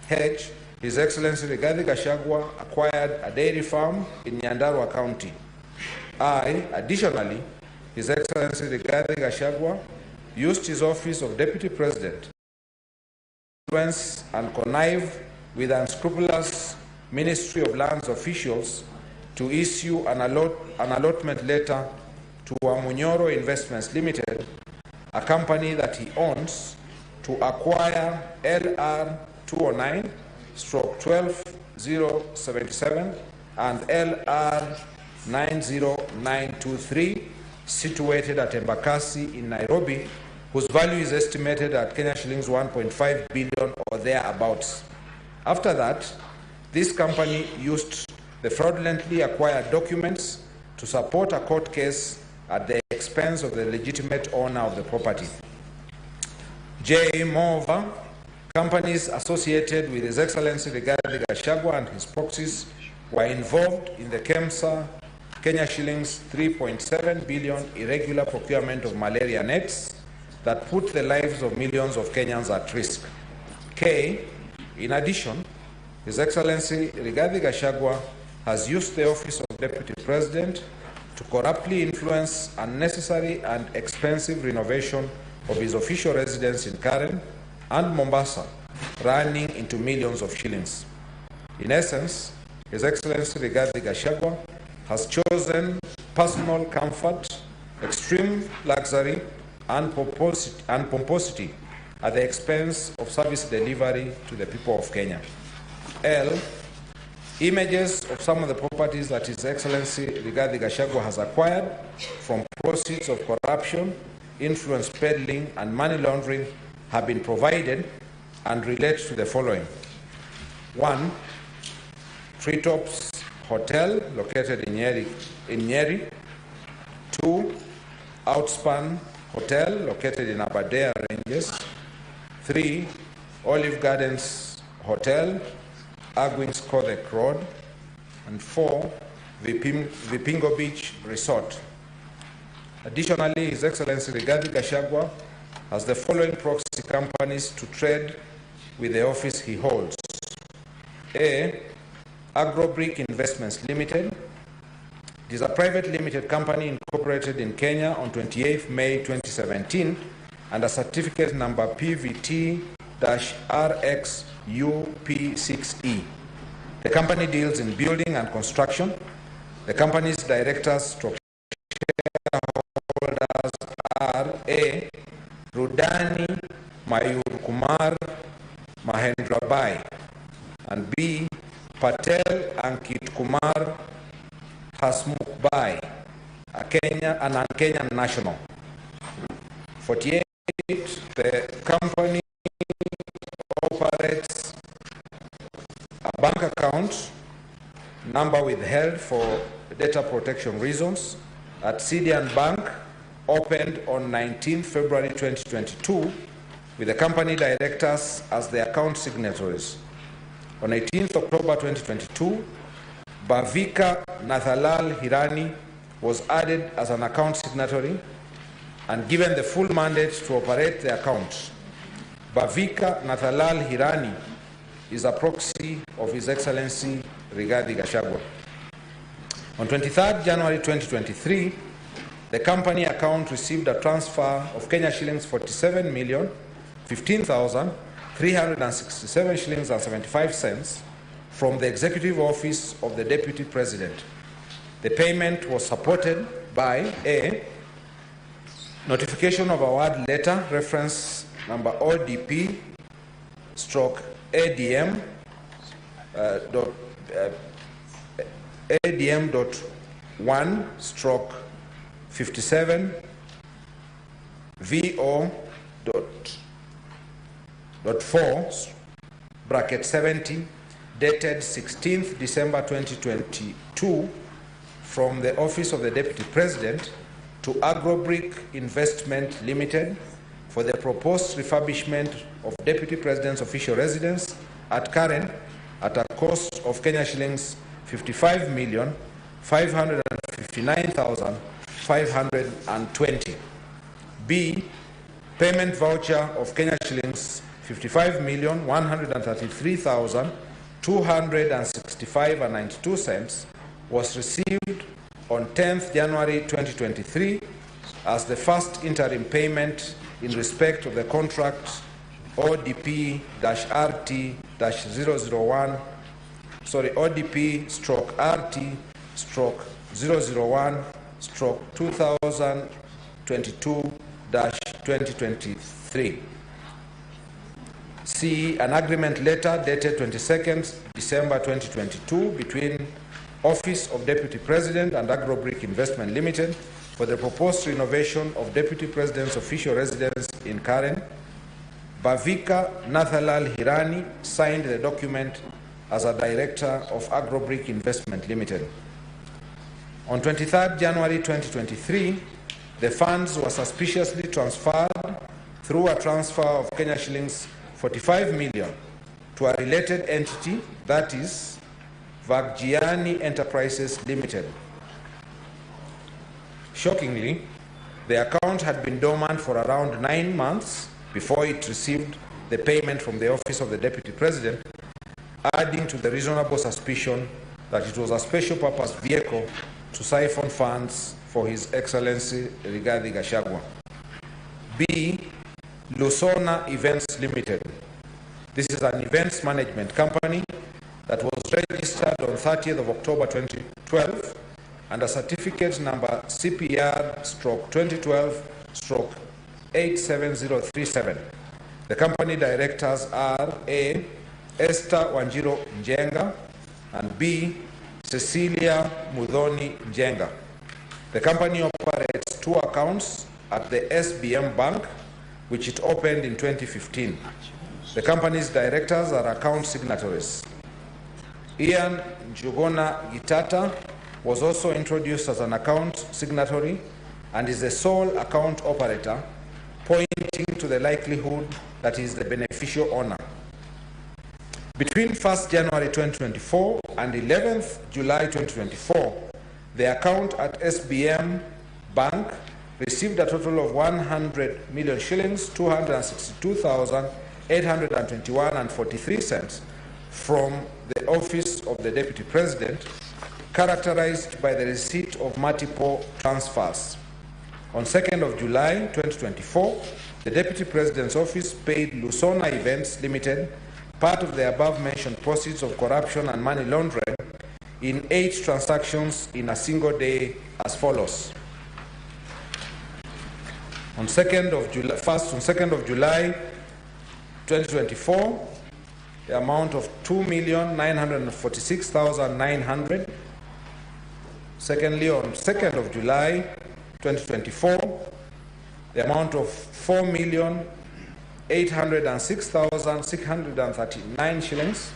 H. His Excellency Rigathi Gachagua acquired a dairy farm in Nyandarua County. I. Additionally, His Excellency Rigathi Gachagua used his office of Deputy President to influence and connive with unscrupulous Ministry of Lands officials to issue an allotment letter to Amunyoro Investments Limited, a company that he owns, to acquire LR 209 stroke 12077 and LR 90923 situated at Embakasi in Nairobi, whose value is estimated at Kenya shillings 1.5 billion or thereabouts. After that, this company used the fraudulently acquired documents to support a court case at the expense of the legitimate owner of the property. J. Moreover, companies associated with His Excellency Rigathi Gachagua and his proxies were involved in the KEMSA Kenya shillings 3.7 billion irregular procurement of malaria nets that put the lives of millions of Kenyans at risk. K. In addition, His Excellency Rigathi Gachagua has used the office of Deputy President to corruptly influence unnecessary and expensive renovation of his official residence in Karen and Mombasa, running into millions of shillings. In essence, His Excellency Rigathi Gachagua has chosen personal comfort, extreme luxury, and pomposity at the expense of service delivery to the people of Kenya. L. Images of some of the properties that His Excellency Rigathi Gachagua has acquired from proceeds of corruption, influence peddling, and money laundering have been provided and relate to the following. 1. Treetops Hotel located in Nyeri. 2. Outspan Hotel located in Aberdare Ranges. 3. Olive Gardens Hotel, Agwings Kodek Road. And 4. Vipingo Beach Resort. Additionally, His Excellency Rigathi Gachagua has the following proxy companies to trade with the office he holds. A. Agrobrick Investments Limited. It is a private limited company incorporated in Kenya on 28 May 2017 under certificate number PVT RXUP6E. The company deals in building and construction. The company's directors shareholders are A. Rudani Mayur Kumar Mahendrabai, and B. Patel Ankit Kumar Hasmukbai, a Kenyan national. 48. The company operates a bank account number withheld for data protection reasons at Sidian Bank, opened on 19 February 2022, with the company directors as the account signatories. On 18th October 2022, Bhavika Nathalal Hirani was added as an account signatory and given the full mandate to operate the account. Bhavika Nathalal Hirani is a proxy of His Excellency Rigathi Gachagua. On 23rd January 2023, the company account received a transfer of Kenya shillings 47,015,367 shillings and 75 cents from the Executive Office of the Deputy President. The payment was supported by A. Notification of award letter, reference number ODP stroke ADM ADM.1 stroke 57 VO.4 bracket 70 dated 16th December 2022 from the Office of the Deputy President to Agrobrick Investment Limited for the proposed refurbishment of Deputy President's official residence at Karen at a cost of Kenya shillings 55,559,520. B. Payment voucher of Kenya shillings 55,133,265.92 was received on 10th January 2023 as the first interim payment in respect of the contract ODP-RT-001, ODP-RT-001/2022-2023. C. An agreement letter dated 22nd December 2022 between Office of Deputy President and Agrobrick Investment Limited for the proposed renovation of Deputy President's official residence in Karen. Bhavika Nathalal Hirani signed the document as a director of Agrobrick Investment Limited. On 23rd January 2023, the funds were suspiciously transferred through a transfer of Kenya shillings 45 million to a related entity, that is Vaggiani Enterprises Limited. Shockingly, the account had been dormant for around 9 months before it received the payment from the Office of the Deputy President, adding to the reasonable suspicion that it was a special purpose vehicle to siphon funds for His Excellency Rigathi Gachagua. B. Lusona Events Limited. This is an events management company that was registered on 30th of October 2012 under certificate number CPR/2012/87037. The company directors are A. Esther Wanjiro Njenga and B. Cecilia Mudhoni Njenga. The company operates 2 accounts at the SBM Bank, which it opened in 2015. The company's directors are account signatories. Ian Njuguna Gitata was also introduced as an account signatory and is the sole account operator, pointing to the likelihood that he is the beneficial owner. Between 1st January 2024 and 11th July 2024, the account at SBM Bank received a total of 100 million shillings, 262,821.43 cents from the Office of the Deputy President, characterized by the receipt of multiple transfers. On 2nd of July 2024, the Deputy President's Office paid Lusona Events Limited part of the above-mentioned proceeds of corruption and money laundering in 8 transactions in a single day as follows. On 2nd of July 2024, the amount of 2,946,900. Secondly, on 2nd of July 2024, the amount of 4,806,639 shillings.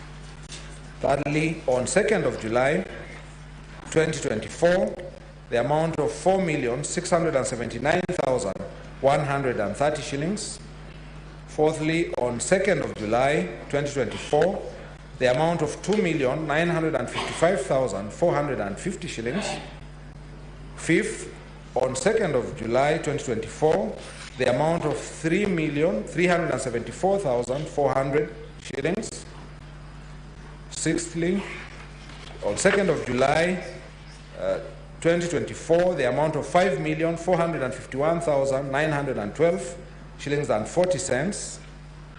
Thirdly, on 2nd of July 2024, the amount of 4,679,130 shillings. Fourthly, on 2nd of July 2024, the amount of 2,955,450 shillings. Fifth, on 2nd of July 2024, the amount of 3,374,400 shillings. Sixthly, on 2nd of July 2024, the amount of 5,451,912 shillings and 40 cents.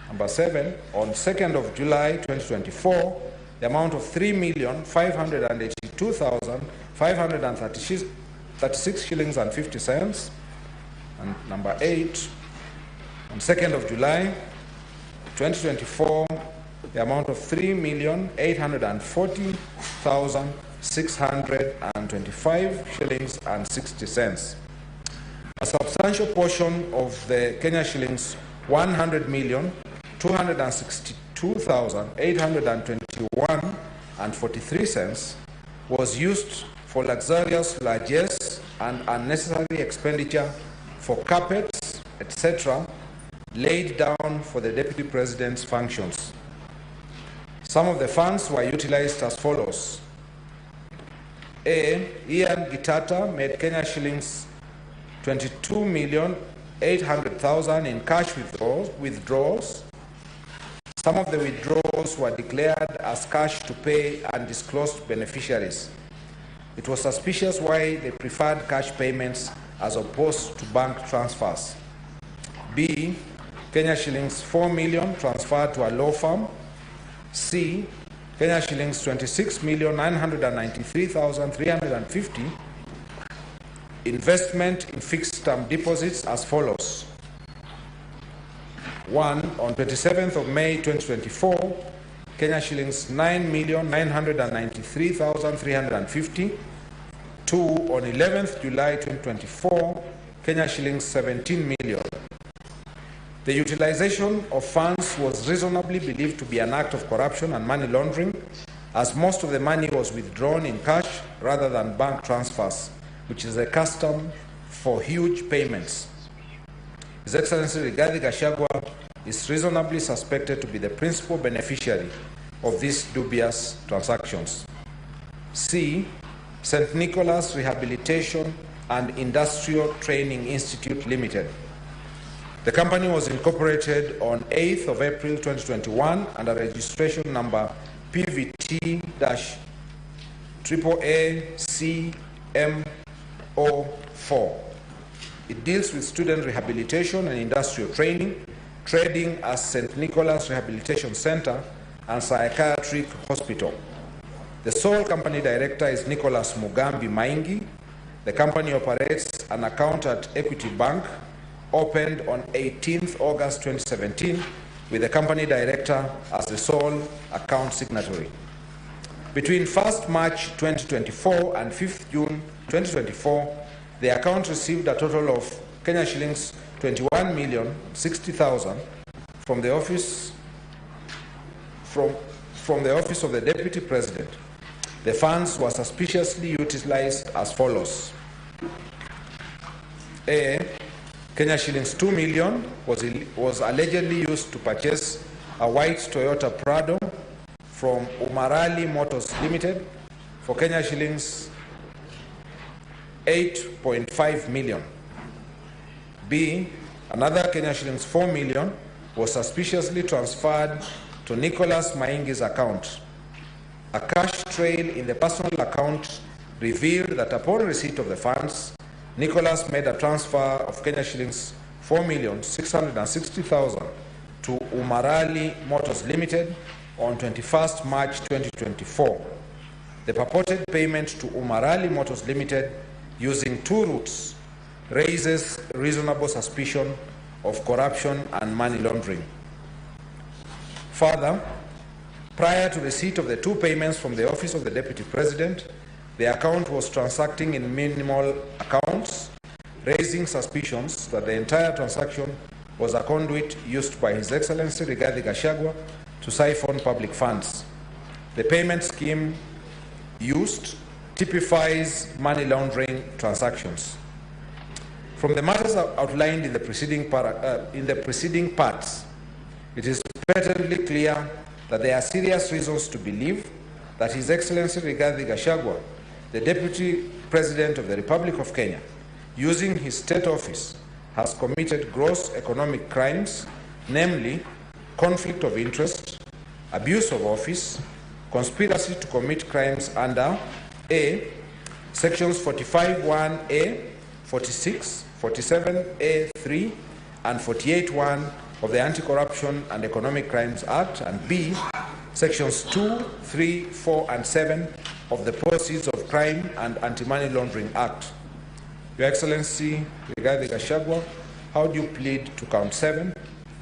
Number 7, on 2nd of July 2024, the amount of 3,582,536 shillings and 50 cents. And number 8, on 2nd of July 2024, the amount of 3,840,625 shillings and 60 cents. A substantial portion of the Kenya shillings 100,262,821 and 43 cents was used for luxurious largesse and unnecessary expenditure for carpets, etc., laid down for the Deputy President's functions. Some of the funds were utilized as follows. A. Ian Gitata made Kenya shillings 22,800,000 in cash withdrawals. Some of the withdrawals were declared as cash to pay undisclosed beneficiaries. It was suspicious why they preferred cash payments as opposed to bank transfers. B. Kenya shillings 4 million transferred to a law firm. C. Kenya shillings 26,993,350 investment in fixed term deposits as follows. 1. On 27th of May 2024, Kenya shillings 9,993,350. 2. On 11th July 2024, Kenya shillings 17 million. The utilization of funds was reasonably believed to be an act of corruption and money laundering, as most of the money was withdrawn in cash rather than bank transfers, which is a custom for huge payments. His Excellency Rigathi Gachagua is reasonably suspected to be the principal beneficiary of these dubious transactions. C. St. Nicholas Rehabilitation and Industrial Training Institute Limited. The company was incorporated on 8th of April 2021 under registration number PVT-AAACMO4. It deals with student rehabilitation and industrial training, trading as St. Nicholas Rehabilitation Center and Psychiatric Hospital. The sole company director is Nicholas Mugambi Maingi. The company operates an account at Equity Bank, opened on 18th August 2017, with the company director as the sole account signatory. Between 1st March 2024 and 5th June 2024, the account received a total of Kenya shillings 21,060,000 from the office of the Deputy President. The funds were suspiciously utilized as follows. A. Kenya shillings 2 million was allegedly used to purchase a white Toyota Prado from Umarali Motors Limited for Kenya shillings 8.5 million. B. Another Kenya shillings 4 million was suspiciously transferred to Nicholas Maingi's account. A cash trail in the personal account revealed that upon receipt of the funds, Nicholas made a transfer of Kenya shillings 4,660,000 to Umarali Motors Limited on 21st March 2024. The purported payment to Umarali Motors Limited using two routes raises reasonable suspicion of corruption and money laundering. Further, prior to receipt of the two payments from the Office of the Deputy President, the account was transacting in minimal accounts, raising suspicions that the entire transaction was a conduit used by His Excellency Rigathi Gachagua to siphon public funds. The payment scheme used typifies money laundering transactions. From the matters outlined in the preceding parts, it is patently clear that there are serious reasons to believe that His Excellency Rigathi Gachagua, the Deputy President of the Republic of Kenya, using his state office, has committed gross economic crimes, namely conflict of interest, abuse of office, conspiracy to commit crimes under A. Sections 45(1)(a), 46, 47(a)(3), and 48(1) of the Anti-Corruption and Economic Crimes Act, and B. Sections 2, 3, 4, and 7 of the Proceeds of Crime and Anti-Money Laundering Act. Your Excellency Rigathi Gachagua, how do you plead to count 7,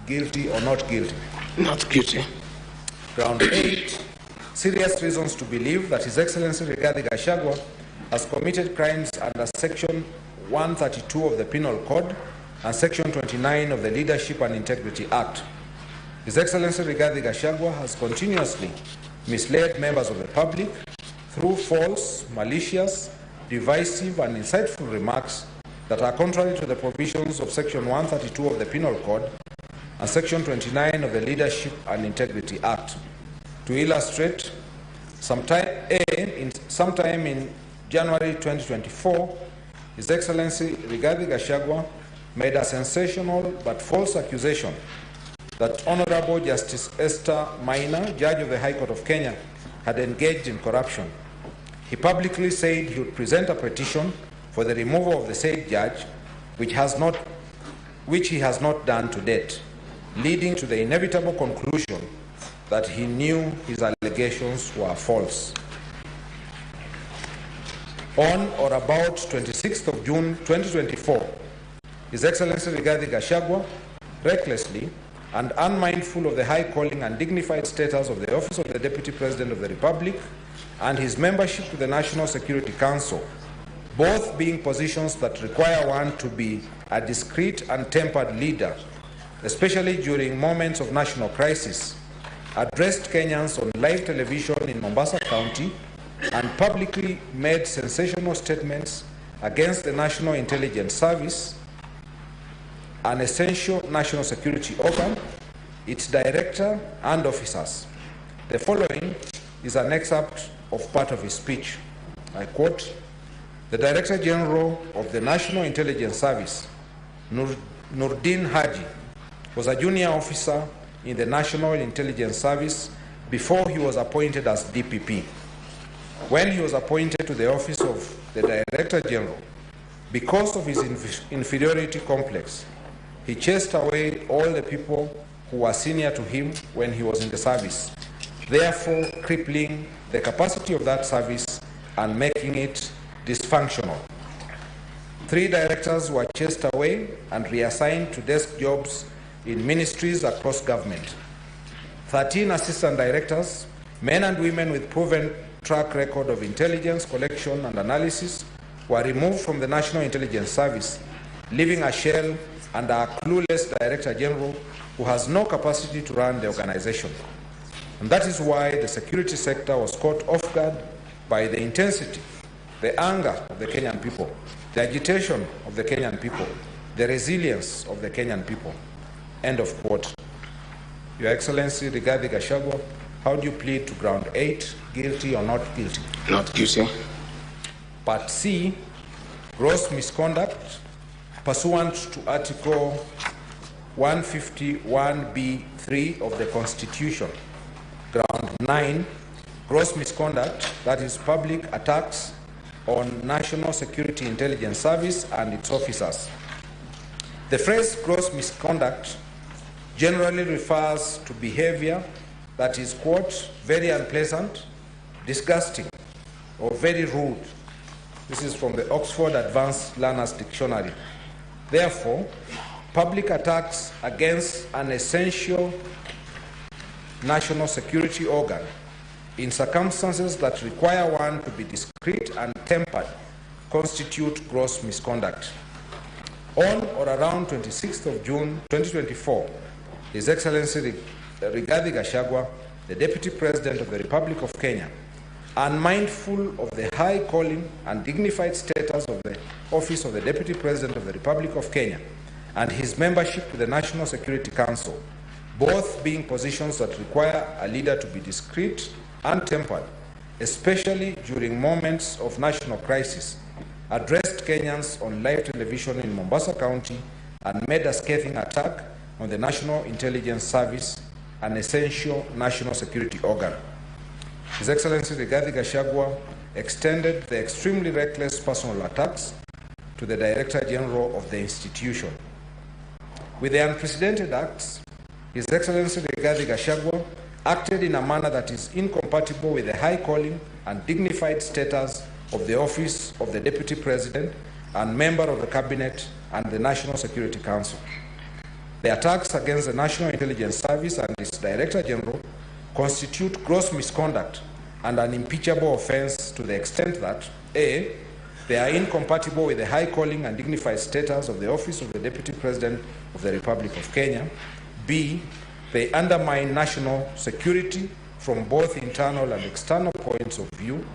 guilty or not guilty? Not guilty. Ground 8, serious reasons to believe that His Excellency Rigathi Gachagua has committed crimes under Section 132 of the Penal Code and Section 29 of the Leadership and Integrity Act. His Excellency Rigathi Gachagua has continuously misled members of the public through false, malicious, divisive, and insightful remarks that are contrary to the provisions of Section 132 of the Penal Code and Section 29 of the Leadership and Integrity Act. To illustrate, sometime in January 2024, His Excellency Rigathi Gachagua made a sensational but false accusation that Honorable Justice Esther Maina, Judge of the High Court of Kenya, had engaged in corruption. He publicly said he would present a petition for the removal of the said judge, which he has not done to date, leading to the inevitable conclusion that he knew his allegations were false. On or about 26th of June 2024, His Excellency Rigathi Gachagua, recklessly and unmindful of the high calling and dignified status of the Office of the Deputy President of the Republic and his membership to the National Security Council, both being positions that require one to be a discreet and tempered leader, especially during moments of national crisis, addressed Kenyans on live television in Mombasa County and publicly made sensational statements against the National Intelligence Service, an essential national security organ, its director and officers. The following is an excerpt of part of his speech. I quote, "The Director General of the National Intelligence Service, Nurdin Haji, was a junior officer in the National Intelligence Service before he was appointed as DPP. When he was appointed to the office of the Director General, because of his inferiority complex, he chased away all the people who were senior to him when he was in the service, therefore crippling the capacity of that service and making it dysfunctional. 3 directors were chased away and reassigned to desk jobs in ministries across government. 13 assistant directors, men and women with proven track record of intelligence collection and analysis, were removed from the National Intelligence Service, leaving a shell and a clueless Director General who has no capacity to run the organization. And that is why the security sector was caught off guard by the intensity, the anger of the Kenyan people, the agitation of the Kenyan people, the resilience of the Kenyan people." End of quote. Your Excellency Rigathi Gachagua, how do you plead to ground 8, guilty or not guilty? Not guilty. Part C, gross misconduct pursuant to Article 151(b)(3) of the Constitution. Ground 9, gross misconduct, that is public attacks on National Security Intelligence Service and its officers. The phrase gross misconduct generally refers to behavior that is, quote, very unpleasant, disgusting, or very rude. This is from the Oxford Advanced Learners Dictionary. Therefore, public attacks against an essential national security organ in circumstances that require one to be discreet and tempered constitute gross misconduct. On or around 26th of June 2024, His Excellency Rigathi Gachagua, the Deputy President of the Republic of Kenya, unmindful of the high calling and dignified status of the office of the Deputy President of the Republic of Kenya and his membership to the National Security Council, both being positions that require a leader to be discreet and tempered, especially during moments of national crisis, addressed Kenyans on live television in Mombasa County and made a scathing attack on the National Intelligence Service, an essential national security organ. His Excellency Rigathi Gachagua extended the extremely reckless personal attacks to the Director General of the institution. With the unprecedented acts, His Excellency Rigathi Gachagua acted in a manner that is incompatible with the high calling and dignified status of the office of the Deputy President and member of the Cabinet and the National Security Council. The attacks against the National Intelligence Service and its Director General constitute gross misconduct and an impeachable offense to the extent that A, they are incompatible with the high calling and dignified status of the office of the Deputy President of the Republic of Kenya. B, they undermine national security from both internal and external points of view.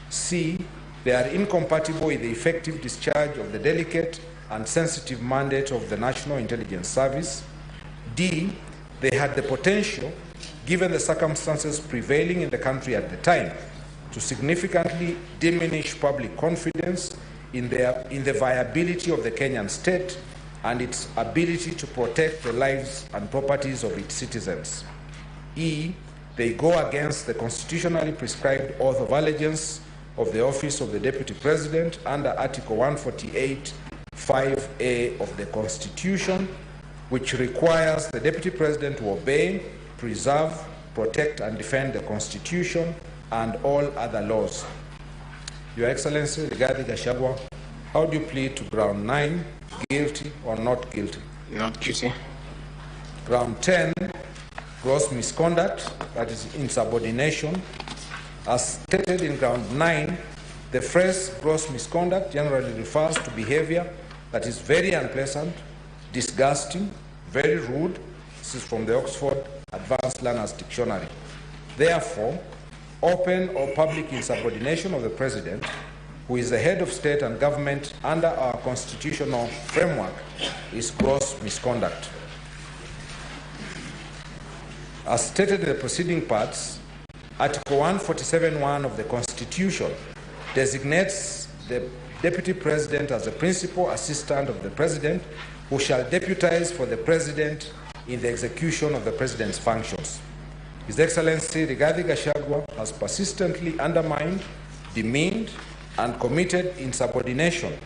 C, they are incompatible with the effective discharge of the delicate and sensitive mandate of the National Intelligence Service. D, they had the potential, given the circumstances prevailing in the country at the time, to significantly diminish public confidence in the viability of the Kenyan state and its ability to protect the lives and properties of its citizens. E, they go against the constitutionally prescribed oath of allegiance of the office of the Deputy President under Article 148, 5A of the Constitution, which requires the Deputy President to obey, preserve, protect, and defend the Constitution and all other laws. Your Excellency Rigathi Gachagua, how do you plead to ground 9, guilty or not guilty? Not guilty. Ground 10, gross misconduct, that is insubordination. As stated in ground 9, the phrase gross misconduct generally refers to behavior that is very unpleasant, disgusting, very rude. This is from the Oxford Advanced Learners Dictionary. Therefore, open or public insubordination of the President, who is the head of state and government under our constitutional framework, is gross misconduct. As stated in the preceding parts, Article 147(1) of the Constitution designates the Deputy President as the principal assistant of the President, who shall deputize for the President in the execution of the President's functions. His Excellency Rigathi Gachagua has persistently undermined, demeaned, and committed insubordination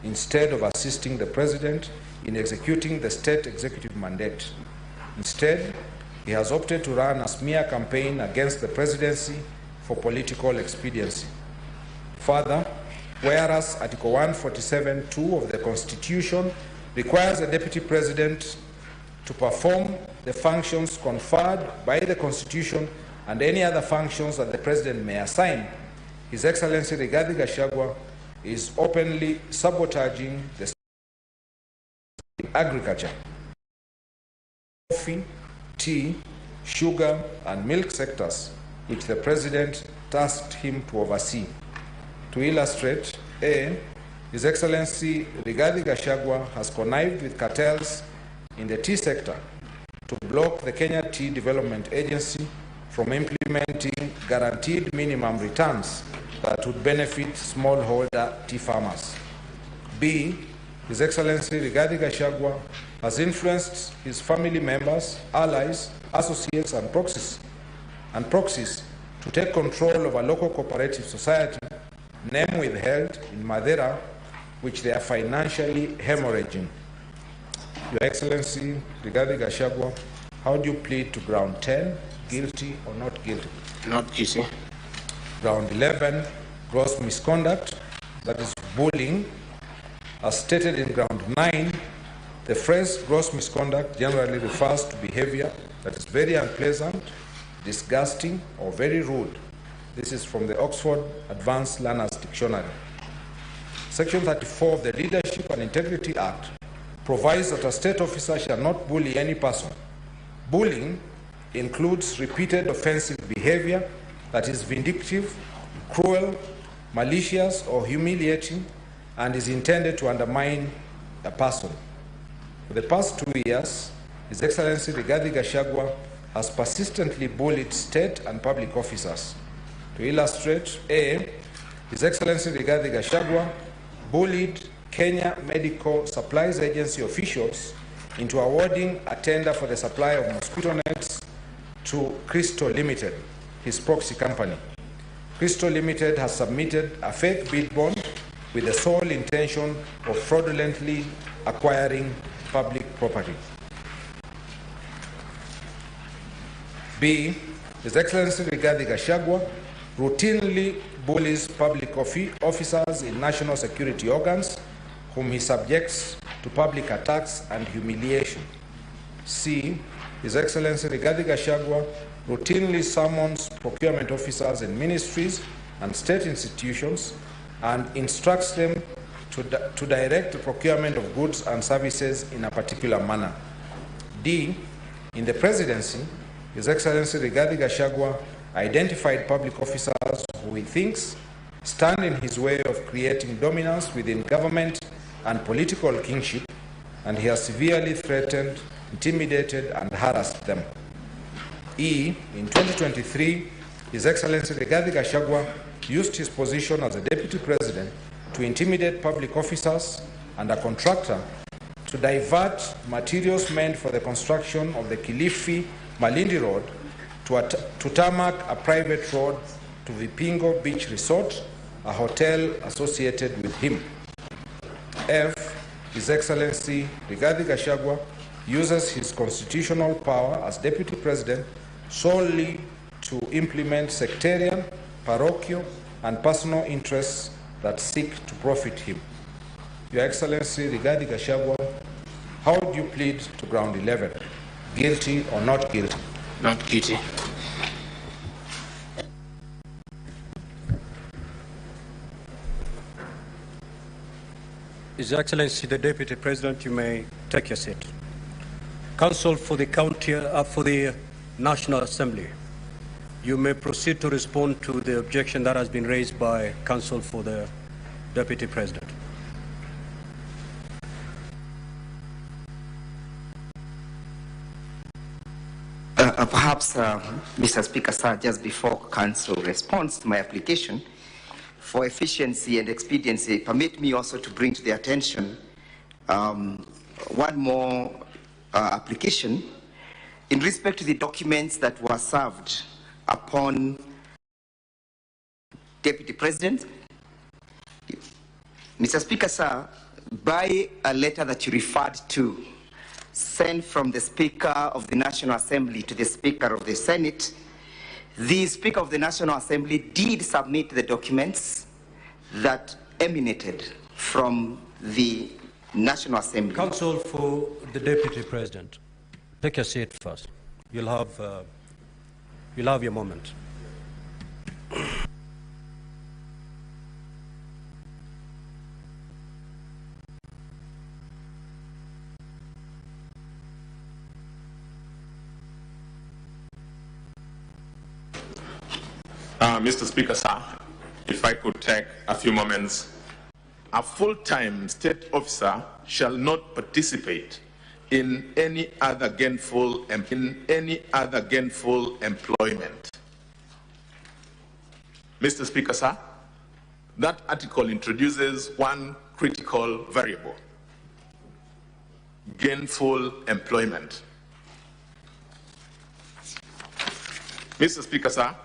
instead of assisting the President in executing the state executive mandate. Instead, he has opted to run a smear campaign against the Presidency for political expediency. Further, whereas Article 147(2) of the Constitution requires the Deputy President to perform the functions conferred by the Constitution and any other functions that the President may assign, His Excellency Rigathi Gachagua is openly sabotaging the agriculture, coffee, tea, sugar, and milk sectors, which the President tasked him to oversee. To illustrate, A, His Excellency Rigathi Gachagua has connived with cartels in the tea sector to block the Kenya Tea Development Agency from implementing guaranteed minimum returns that would benefit smallholder tea farmers. B, His Excellency Rigathi Gachagua has influenced his family members, allies, associates, and proxies to take control of a local cooperative society, name withheld in Madeira, which they are financially hemorrhaging. Your Excellency, Rigathi Gachagua, how do you plead to ground 10, guilty or not guilty? Not guilty. Ground 11, gross misconduct, that is bullying. As stated in ground 9, the phrase gross misconduct generally refers to behavior that is very unpleasant, disgusting, or very rude. This is from the Oxford Advanced Learners Dictionary. Section 34 of the Leadership and Integrity Act provides that a state officer shall not bully any person. Bullying includes repeated offensive behavior that is vindictive, cruel, malicious, or humiliating, and is intended to undermine a person. For the past 2 years, His Excellency Rigathi Gachagua has persistently bullied state and public officers. To illustrate, A, His Excellency Rigathi Gachagua bullied Kenya Medical Supplies Agency officials into awarding a tender for the supply of mosquito nets to Crystal Limited, his proxy company. Crystal Limited has submitted a fake bid bond with the sole intention of fraudulently acquiring public property. B, His Excellency Rigathi Gachagua routinely bullies public officers in national security organs whom he subjects to public attacks and humiliation. C, His Excellency Rigathi Gachagua routinely summons procurement officers in ministries and state institutions and instructs them to direct the procurement of goods and services in a particular manner. D, in the presidency, His Excellency Rigathi Gachagua identified public officers who he thinks stand in his way of creating dominance within government and political kingship, and he has severely threatened, intimidated, and harassed them. E, in 2023, His Excellency Rigathi Gachagua used his position as a deputy president to intimidate public officers and a contractor to divert materials meant for the construction of the Kilifi-Malindi Road to tarmac a private road to Vipingo Beach Resort, a hotel associated with him. F, His Excellency Rigathi Gachagua uses his constitutional power as deputy president solely to implement sectarian, parochial, and personal interests that seek to profit him. Your Excellency Rigathi Gachagua, how do you plead to ground 11? Guilty or not guilty? Not guilty. His Excellency the Deputy President, you may take your seat. Counsel for the National Assembly, you may proceed to respond to the objection that has been raised by Counsel for the Deputy President. Perhaps, Mr. Speaker, sir, just before Counsel responds to my application, for efficiency and expediency, permit me also to bring to the attention one more application in respect to the documents that were served upon Deputy President. Mr. Speaker, sir, by a letter that you referred to, sent from the Speaker of the National Assembly to the Speaker of the Senate, the Speaker of the National Assembly did submit the documents that emanated from the National Assembly. Counsel for the Deputy President, take a seat first. You'll have your moment. Mr. Speaker, sir, if I could take a few moments. A full-time state officer shall not participate in any other gainful employment. Mr. Speaker, sir, that article introduces one critical variable: gainful employment. Mr. Speaker, sir,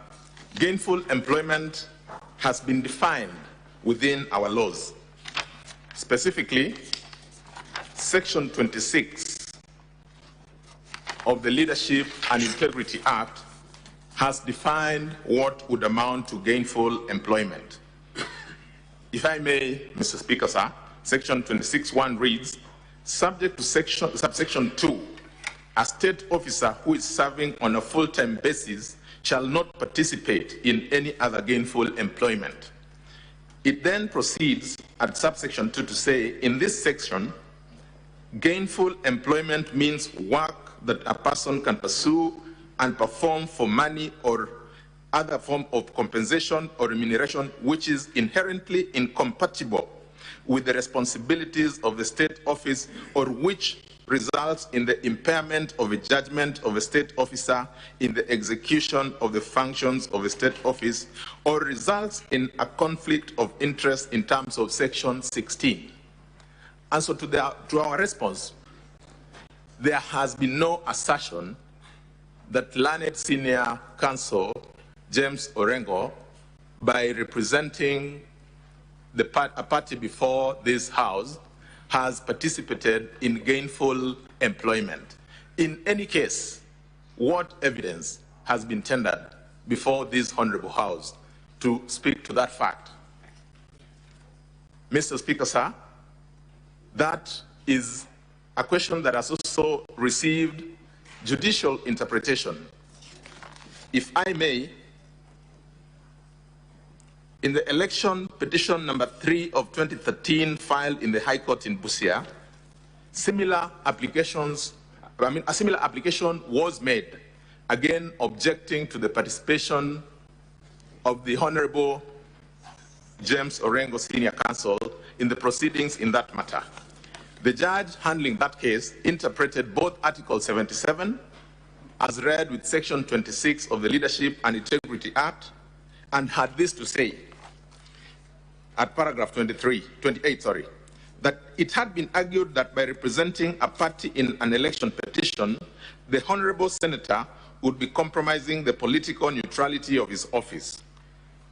gainful employment has been defined within our laws. Specifically, Section 26 of the Leadership and Integrity Act has defined what would amount to gainful employment. If I may, Mr. Speaker, sir, Section 26(1) reads, subject to subsection 2, a state officer who is serving on a full-time basis shall not participate in any other gainful employment. It then proceeds at subsection 2 to say, in this section, gainful employment means work that a person can pursue and perform for money or other form of compensation or remuneration which is inherently incompatible with the responsibilities of the state office or which results in the impairment of a judgment of a state officer in the execution of the functions of a state office or results in a conflict of interest in terms of Section 16. And so to our response, there has been no assertion that learned senior counsel James Orengo, by representing a party before this House, has participated in gainful employment. In any case, what evidence has been tendered before this Honorable House to speak to that fact? Mr. Speaker, sir, that is a question that has also received judicial interpretation. If I may, in the election petition number 3 of 2013 filed in the High Court in Busia, a similar application was made, again objecting to the participation of the Honorable James Orengo Senior Counsel in the proceedings in that matter. The judge handling that case interpreted both Article 77 as read with Section 26 of the Leadership and Integrity Act and had this to say at paragraph 28, that it had been argued that by representing a party in an election petition, the Honorable Senator would be compromising the political neutrality of his office.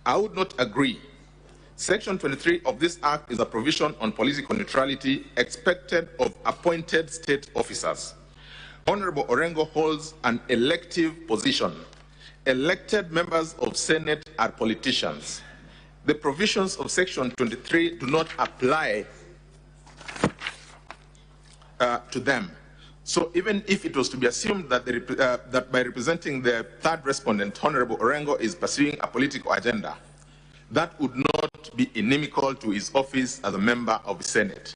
I would not agree. Section 23 of this Act is a provision on political neutrality expected of appointed state officers. Honorable Orengo holds an elective position. Elected members of Senate are politicians. The provisions of Section 23 do not apply to them. So even if it was to be assumed that, that by representing the third respondent, Honorable Orengo is pursuing a political agenda, that would not be inimical to his office as a member of the Senate.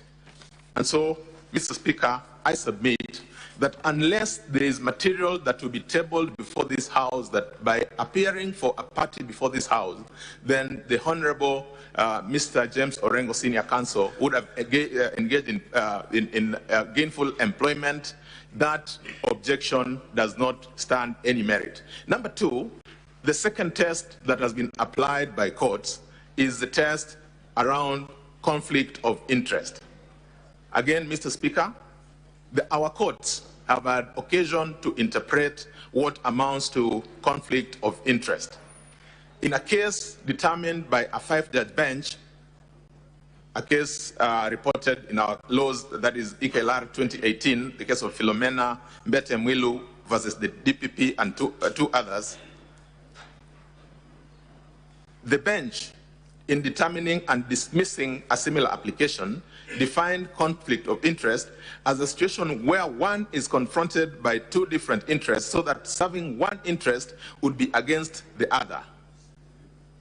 And so, Mr. Speaker, I submit that unless there is material that will be tabled before this House, that by appearing for a party before this House, then the Honorable Mr. James Orengo Senior Counsel would have engaged in gainful employment. That objection does not stand any merit. Number two, the second test that has been applied by courts is the test around conflict of interest. Again, Mr. Speaker, our courts have had occasion to interpret what amounts to conflict of interest. In a case determined by a 5-judge bench, a case reported in our laws, that is EKLR 2018, the case of Philomena Mbete Mwilu versus the DPP and two others, the bench, in determining and dismissing a similar application, defined conflict of interest as a situation where one is confronted by two different interests so that serving one interest would be against the other.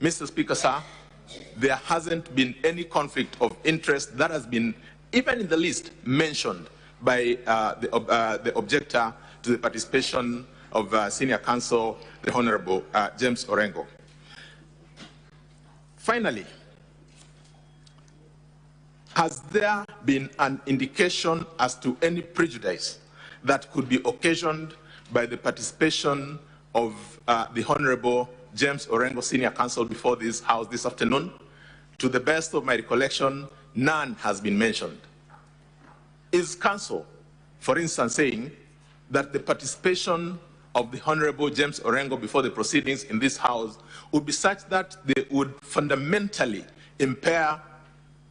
Mr. Speaker, sir, there hasn't been any conflict of interest that has been, even in the least, mentioned by the objector to the participation of Senior Counsel, the Honorable James Orengo. Finally, has there been an indication as to any prejudice that could be occasioned by the participation of the Honorable James Orengo Senior Counsel before this House this afternoon? To the best of my recollection, none has been mentioned. Is counsel, for instance, saying that the participation of the Honorable James Orengo before the proceedings in this House would be such that they would fundamentally impair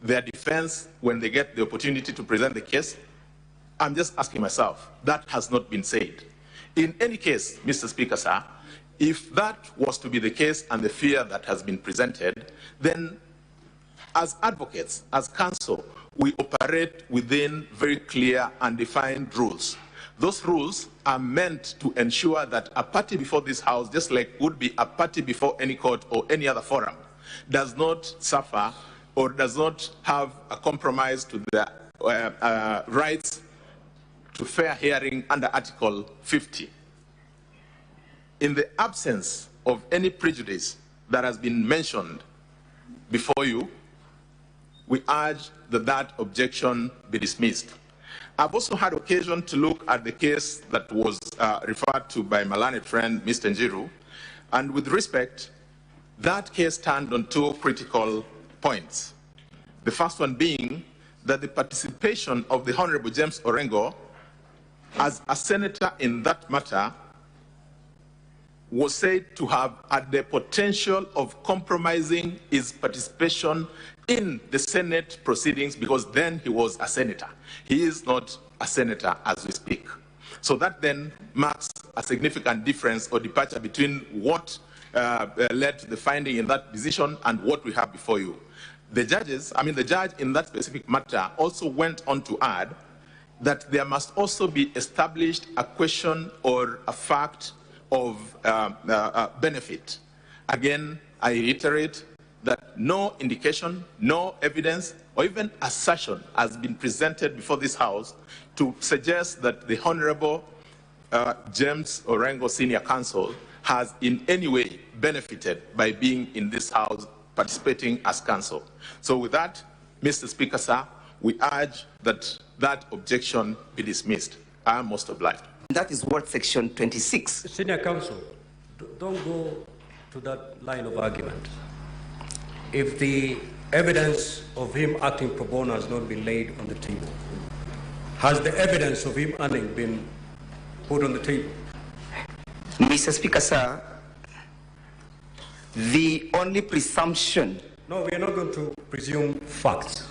their defense when they get the opportunity to present the case? I'm just asking myself. That has not been said. In any case, Mr. Speaker, sir, if that was to be the case and the fear that has been presented, then as advocates, as counsel, we operate within very clear and defined rules. Those rules are meant to ensure that a party before this House, just like would be a party before any court or any other forum, does not suffer or does not have a compromise to the rights to fair hearing under Article 50. In the absence of any prejudice that has been mentioned before you, we urge that that objection be dismissed. I've also had occasion to look at the case that was referred to by my learned friend, Mr. Njiru, and with respect, that case turned on two critical points. The first one being that the participation of the Honorable James Orengo as a senator in that matter was said to have had the potential of compromising his participation in the Senate proceedings, because then he was a senator. He is not a senator as we speak. So that then marks a significant difference or departure between what led to the finding in that decision and what we have before you. The judge in that specific matter also went on to add that there must also be established a question or a fact of benefit. Again, I reiterate that no indication, no evidence, or even assertion has been presented before this House to suggest that the Honorable James Orengo Senior Counsel has in any way benefited by being in this House participating as counsel. So with that, Mr. Speaker, sir, we urge that that objection be dismissed. I am most obliged. That is what Section 26. Senior Counsel, don't go to that line of argument. If the evidence of him acting pro bono has not been laid on the table, has the evidence of him earning been put on the table? Mr. Speaker, sir, the only presumption... No, we are not going to presume facts.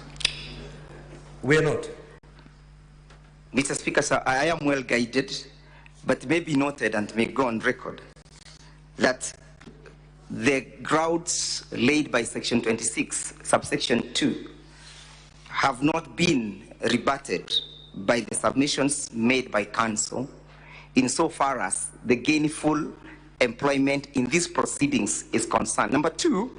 We are not. Mr. Speaker, sir, I am well guided, but may be noted and may go on record that the grounds laid by Section 26, subsection 2, have not been rebutted by the submissions made by counsel insofar as the gainful employment in these proceedings is concerned. Number two,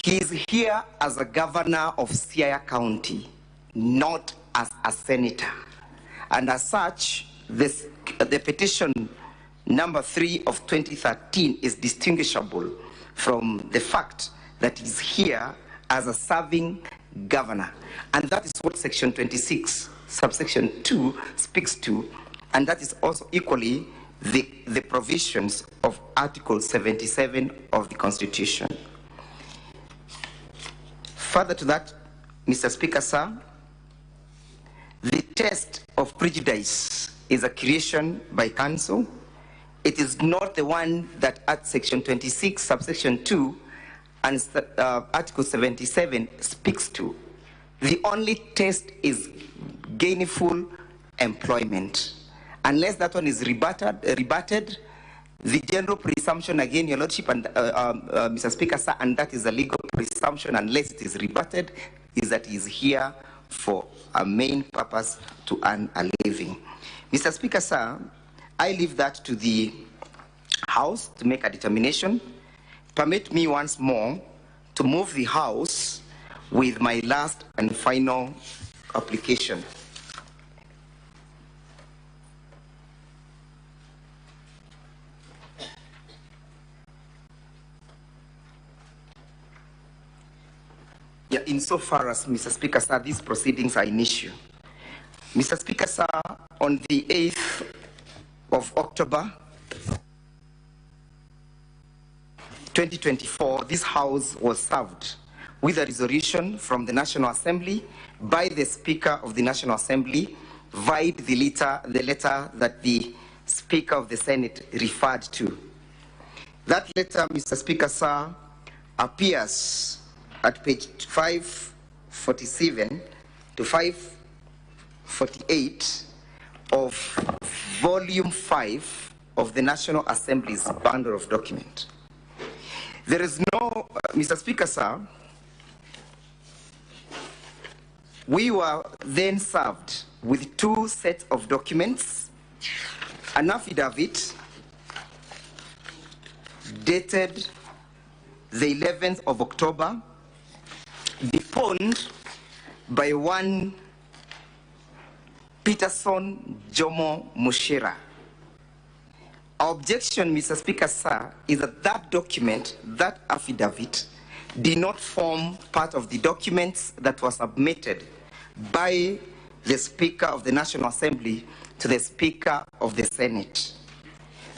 he is here as a governor of Siaya County, not as a senator. And as such, the petition number 3 of 2013 is distinguishable from the fact that he's here as a serving governor. And that is what Section 26, subsection 2 speaks to, and that is also equally the provisions of Article 77 of the Constitution. Further to that, Mr. Speaker, sir, the test of prejudice is a creation by counsel. It is not the one that at Section 26, subsection 2, and Article 77 speaks to. The only test is gainful employment. Unless that one is rebutted, the general presumption, again, Your Lordship and Mr. Speaker, sir, and that is a legal presumption, unless it is rebutted, is that he is here for a main purpose to earn a living. Mr. Speaker, sir, I leave that to the House to make a determination. Permit me once more to move the House with my last and final application. Yeah, insofar as, Mr. Speaker, sir, these proceedings are in issue. Mr. Speaker, sir, on the 8th of October 2024, this House was served with a resolution from the National Assembly by the Speaker of the National Assembly via the letter that the Speaker of the Senate referred to. That letter, Mr. Speaker, sir, appears at page 547 to 548 of Volume 5 of the National Assembly's bundle of documents. There is no, Mr. Speaker, sir, we were then served with two sets of documents, an affidavit dated the 11th of October, deponed by one Peterson Jomo Mushira. Our objection, Mr. Speaker, sir, is that that document, that affidavit, did not form part of the documents that were submitted by the Speaker of the National Assembly to the Speaker of the Senate.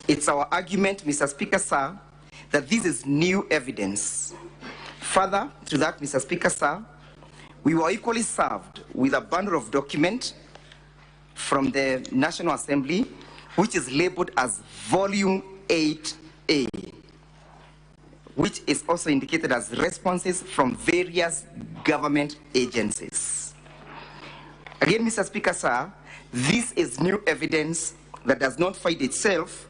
It's our argument, Mr. Speaker, sir, that this is new evidence. Further to that, Mr. Speaker, sir, we were equally served with a bundle of documents from the National Assembly, which is labeled as Volume 8A, which is also indicated as responses from various government agencies. Again, Mr. Speaker, sir, this is new evidence that does not find itself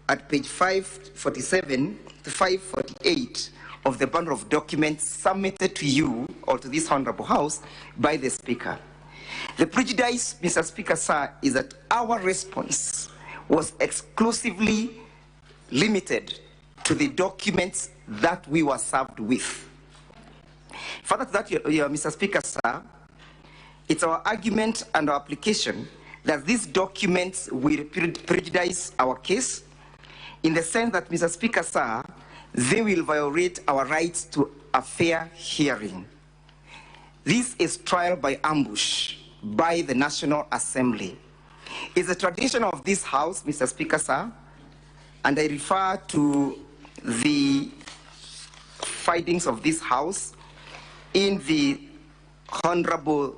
at page 547 to 548 of the bundle of documents submitted to you or to this Honorable House by the Speaker. The prejudice, Mr. Speaker, sir, is that our response was exclusively limited to the documents that we were served with. Further to that, Mr. Speaker, sir, it's our argument and our application that these documents will prejudice our case in the sense that, Mr. Speaker, sir, they will violate our rights to a fair hearing. This is trial by ambush by the National Assembly. It's a tradition of this House, Mr. Speaker, sir, and I refer to the findings of this House in the Honorable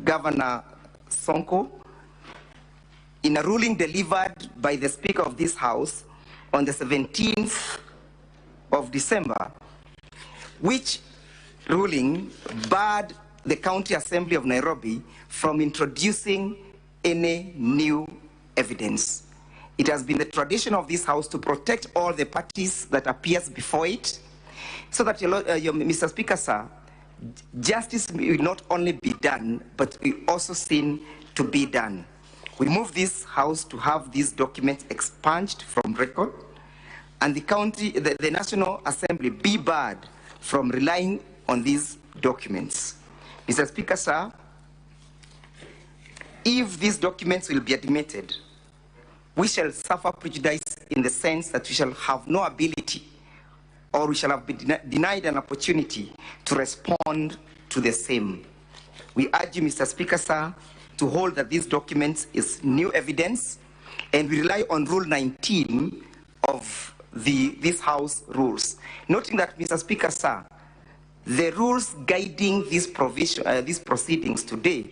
Governor Sonko in a ruling delivered by the Speaker of this House on the 17th of December, which ruling barred the County Assembly of Nairobi from introducing any new evidence. It has been the tradition of this House to protect all the parties that appears before it, so that, Mr. Speaker, sir, justice will not only be done, but will also seem to be done. We move this House to have these documents expunged from record, and the National Assembly be barred from relying on these documents. Mr. Speaker, sir, if these documents will be admitted, we shall suffer prejudice in the sense that we shall have no ability, or we shall have been denied an opportunity to respond to the same. We urge you, Mr. Speaker, sir, to hold that these documents is new evidence, and we rely on Rule 19 of this House rules. Noting that, Mr. Speaker, sir, the rules guiding these proceedings today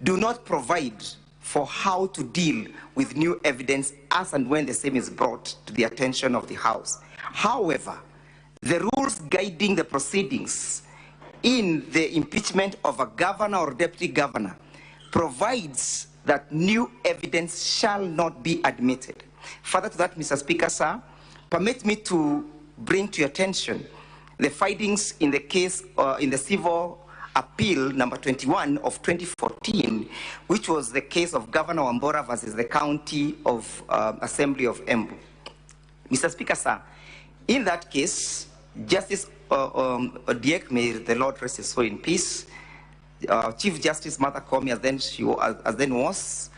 do not provide for how to deal with new evidence as and when the same is brought to the attention of the House. However, the rules guiding the proceedings in the impeachment of a governor or deputy governor provides that new evidence shall not be admitted. Further to that, Mr. Speaker, sir, permit me to bring to your attention the findings in the case, in the civil appeal number 21 of 2014, which was the case of Governor Wambora versus the County of Assembly of Embu. Mr. Speaker, sir, in that case, Justice Odiek, may the Lord rest his soul in peace, Chief Justice Martha Koome, as then was,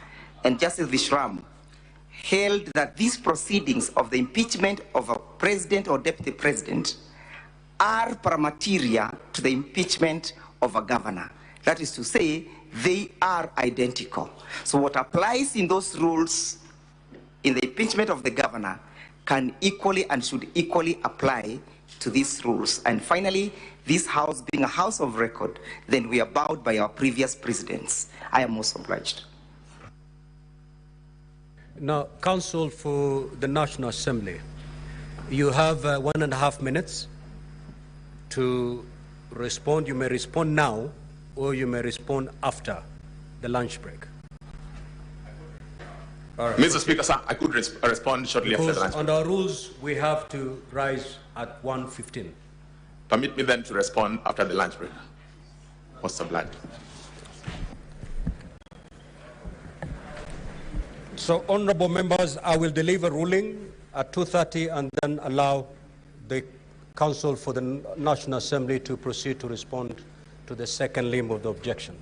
and Justice Vishram held that these proceedings of the impeachment of a president or deputy president are paramateria to the impeachment of a governor. That is to say, they are identical. So what applies in those rules in the impeachment of the governor can equally and should equally apply to these rules. And finally, this House being a House of record, then we are bound by our previous precedents. I am most obliged. Now, Counsel for the National Assembly, you have 1.5 minutes to respond. You may respond now, or you may respond after the lunch break. All right. Mr. Speaker, sir, I could respond shortly after the Because lunch break. under our rules, we have to rise at 1:15. Permit me then to respond after the lunch break. Mr. Blood. So, honorable members, I will deliver ruling at 2:30 and then allow the Council for the National Assembly to proceed to respond to the second limb of the objection.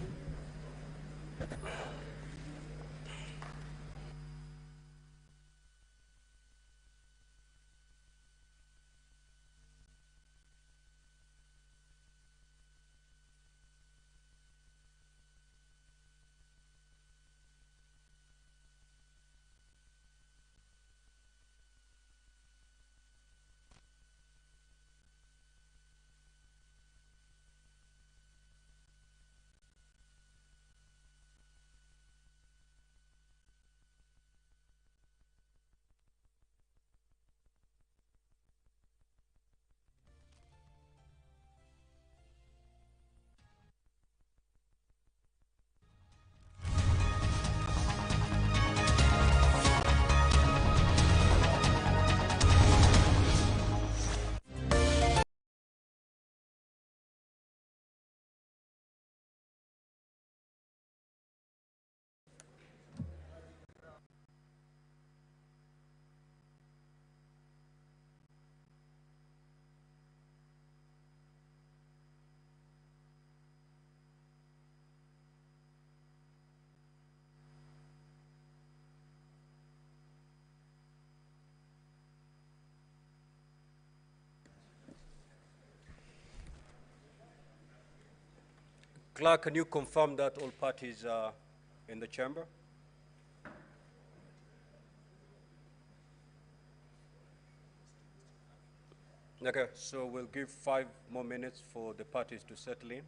Clerk, can you confirm that all parties are in the chamber? Okay, so we'll give 5 more minutes for the parties to settle in.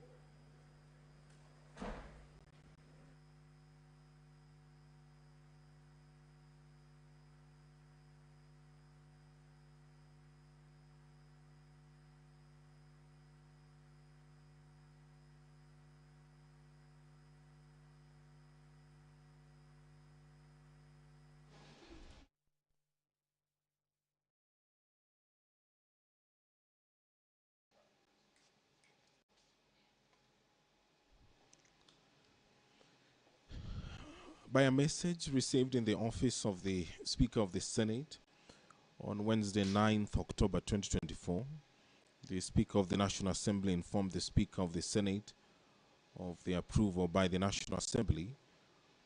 By a message received in the office of the Speaker of the Senate on Wednesday, 9th October 2024, the Speaker of the National Assembly informed the Speaker of the Senate of the approval by the National Assembly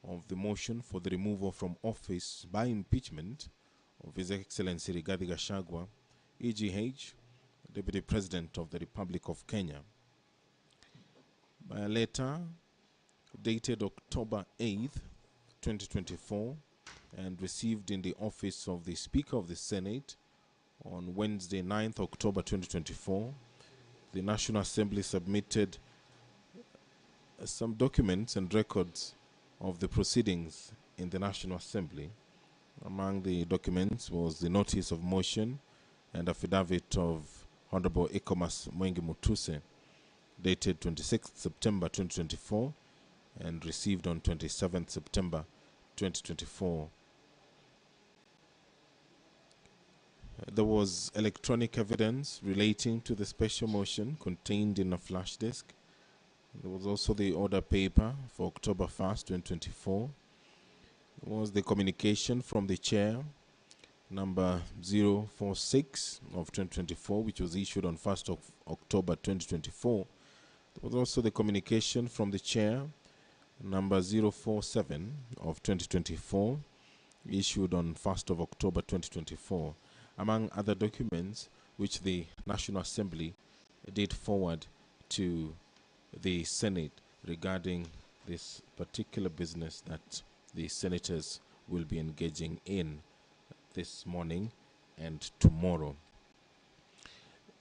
of the motion for the removal from office by impeachment of His Excellency Rigathi Gachagua, EGH, Deputy President of the Republic of Kenya. By a letter dated October 8th, 2024, and received in the office of the Speaker of the Senate on Wednesday, 9th October 2024, the National Assembly submitted some documents and records of the proceedings in the National Assembly. Among the documents was the notice of motion and affidavit of Honorable Ikomas Mwengi Mutuse, dated 26th September 2024 and received on 27th September 2024. There was electronic evidence relating to the special motion contained in a flash disk. There was also the order paper for October 1st, 2024. There was the communication from the chair, number 046 of 2024, which was issued on 1st of October 2024. There was also the communication from the chair, number 047 of 2024, issued on 1st of October 2024, among other documents which the National Assembly did forward to the Senate regarding this particular business that the senators will be engaging in this morning and tomorrow.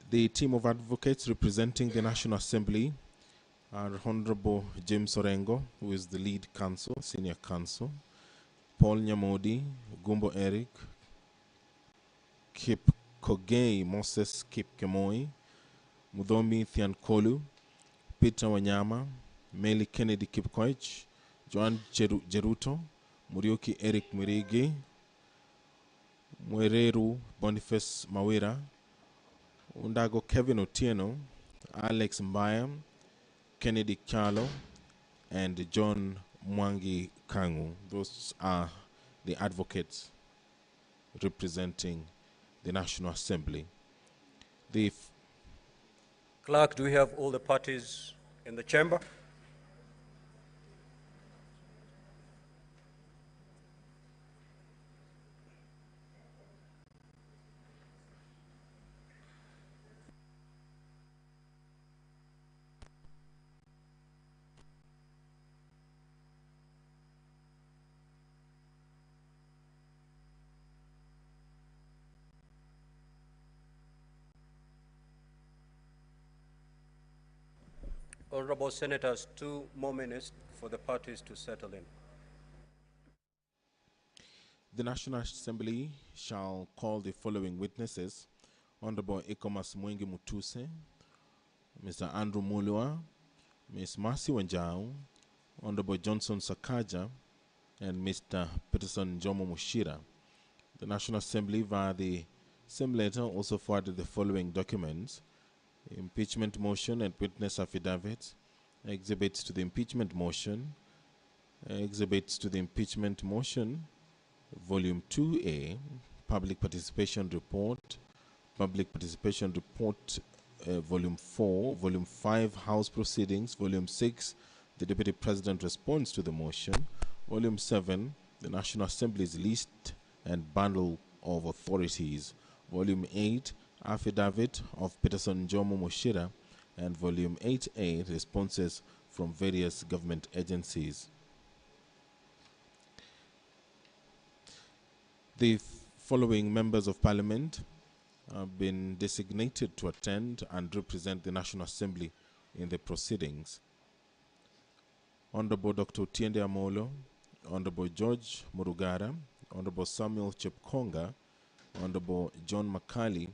The team of advocates representing the National Assembly are Honorable James Orengo, who is the lead counsel, senior counsel, Paul Nyamodi, Gumbo Eric, Kip Kogei Moses Kip Kemoi, Mudhomi Thiankolu, Peter Wanyama, Meli Kennedy Kipkoech, Joan Jeruto, Muriuki Eric Mirigi, Mwereru Boniface Mawira, Undago Kevin Otieno, Alex Mbaya, Kennedy Kyalo, and John Mwangi Kangu. Those are the advocates representing the National Assembly. Clerk, do we have all the parties in the chamber? Honorable Senators, 2 more minutes for the parties to settle in. The National Assembly shall call the following witnesses: Honorable Ikomas Mwengi Mutuse, Mr. Andrew Mulua, Ms. Mercy Wanjau, Honorable Johnson Sakaja, and Mr. Peterson Jomo Mushira. The National Assembly, via the same letter, also forwarded the following documents: impeachment motion and witness affidavits, exhibits to the impeachment motion, exhibits to the impeachment motion, Volume 2A, Public Participation Report, Public Participation Report, Volume 4, Volume 5, House Proceedings, Volume 6, the Deputy President responds to the motion, Volume 7, the National Assembly's list and bundle of authorities, Volume 8, Affidavit of Peterson Jomo Mushira, and Volume 8A, responses from various government agencies. The following members of Parliament have been designated to attend and represent the National Assembly in the proceedings: Honorable Dr. Tiende Amolo, Honorable George Murugara, Honorable Samuel Chepkonga, Honorable John Makali,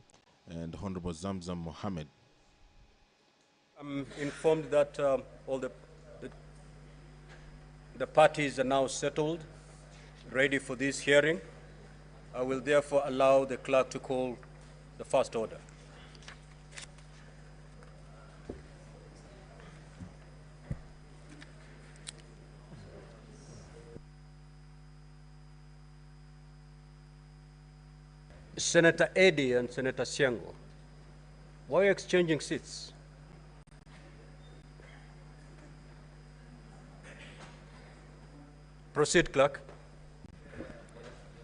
and Honorable Zamzam Mohammed. I'm informed that all the parties are now settled, ready for this hearing. I will therefore allow the clerk to call the first order. Senator Eddy and Senator Siango, why are you exchanging seats? Proceed, clerk.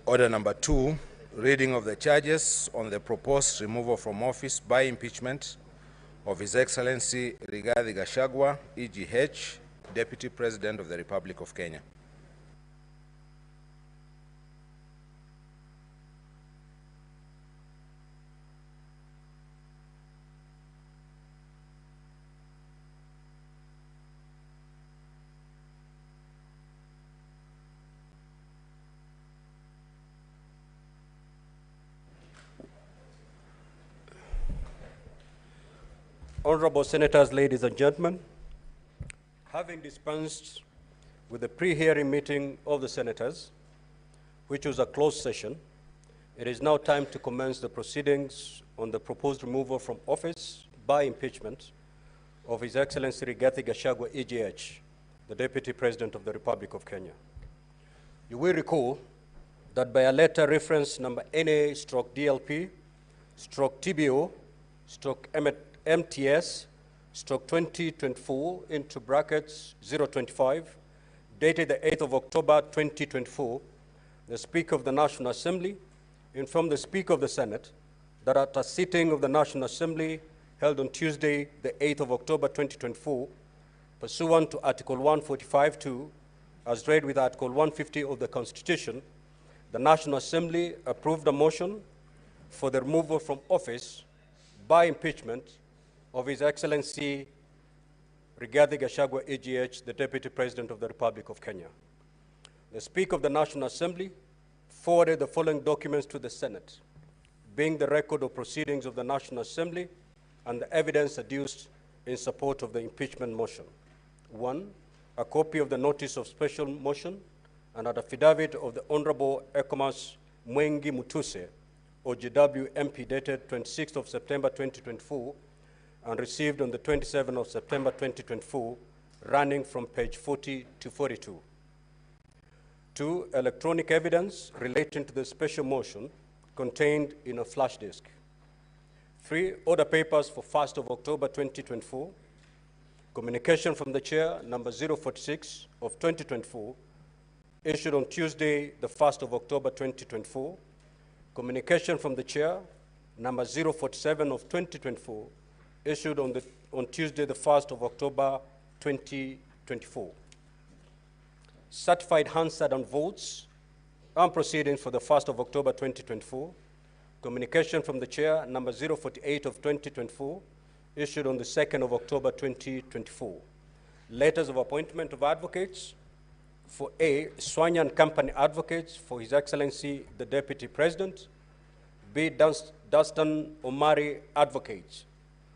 Order number 2, reading of the charges on the proposed removal from office by impeachment of His Excellency Rigathi Gachagua, EGH, Deputy President of the Republic of Kenya. Honorable Senators, ladies and gentlemen, having dispensed with the pre-hearing meeting of the Senators, which was a closed session, it is now time to commence the proceedings on the proposed removal from office by impeachment of His Excellency Rigathi Gachagua, EGH, the Deputy President of the Republic of Kenya. You will recall that by a letter reference number NA/DLP/TBO/MTS/2024 into brackets 025, dated the 8th of October 2024, the Speaker of the National Assembly informed the Speaker of the Senate that at a sitting of the National Assembly held on Tuesday, the 8th of October 2024, pursuant to Article 145(2), as read with Article 150 of the Constitution, the National Assembly approved a motion for the removal from office by impeachment of His Excellency Rigathi Gachagua, EGH, the Deputy President of the Republic of Kenya. The Speaker of the National Assembly forwarded the following documents to the Senate, being the record of proceedings of the National Assembly and the evidence adduced in support of the impeachment motion. 1, a copy of the notice of special motion and an affidavit of the Honorable Ekomas Mwengi Mutuse, OGW MP, dated 26th of September 2024, and received on the 27th of September 2024, running from page 40 to 42. 2, electronic evidence relating to the special motion contained in a flash disk. 3, order papers for 1st of October 2024, communication from the chair number 046 of 2024, issued on Tuesday, the 1st of October 2024, communication from the chair number 047 of 2024, issued on Tuesday, the 1st of October 2024. Certified Hansard on votes and proceedings for the 1st of October 2024. Communication from the chair, number 048 of 2024, issued on the 2nd of October 2024. Letters of appointment of advocates for A, Swanyan Company Advocates for His Excellency the Deputy President. B, Dunstan Omari Advocates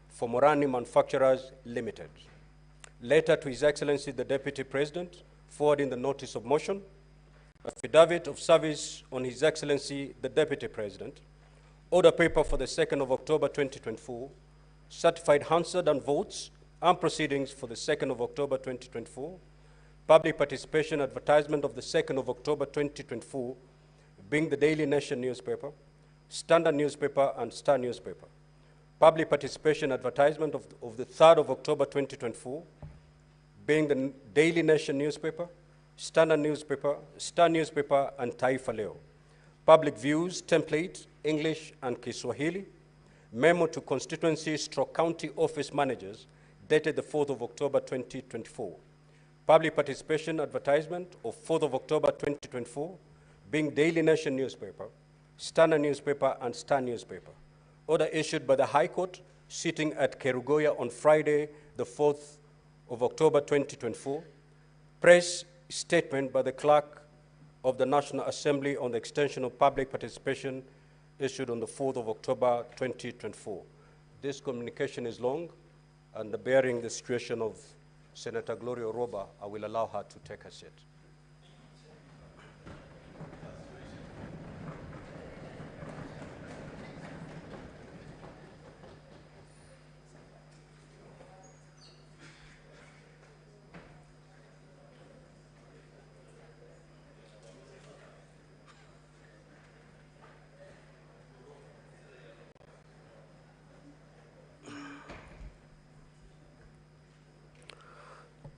for Morani Manufacturers Limited. Letter to His Excellency the Deputy President, forwarding the notice of motion. Affidavit of service on His Excellency the Deputy President. Order paper for the 2nd of October 2024. Certified Hansard and votes and proceedings for the 2nd of October 2024. Public participation advertisement of the 2nd of October 2024, being the Daily Nation newspaper, Standard newspaper, and Star newspaper. Public participation advertisement of the 3rd of October 2024, being the Daily Nation newspaper, Standard newspaper, Star newspaper, and Taifa Leo. Public views, template, English and Kiswahili. Memo to constituency/county office managers, dated the 4th of October 2024. Public participation advertisement of 4th of October 2024, being Daily Nation newspaper, Standard newspaper, and Star newspaper. Order issued by the High Court, sitting at Kerugoya on Friday, the 4th of October 2024. Press statement by the Clerk of the National Assembly on the extension of public participation, issued on the 4th of October 2024. This communication is long, and bearing the situation of Senator Gloria Oroba, I will allow her to take her seat.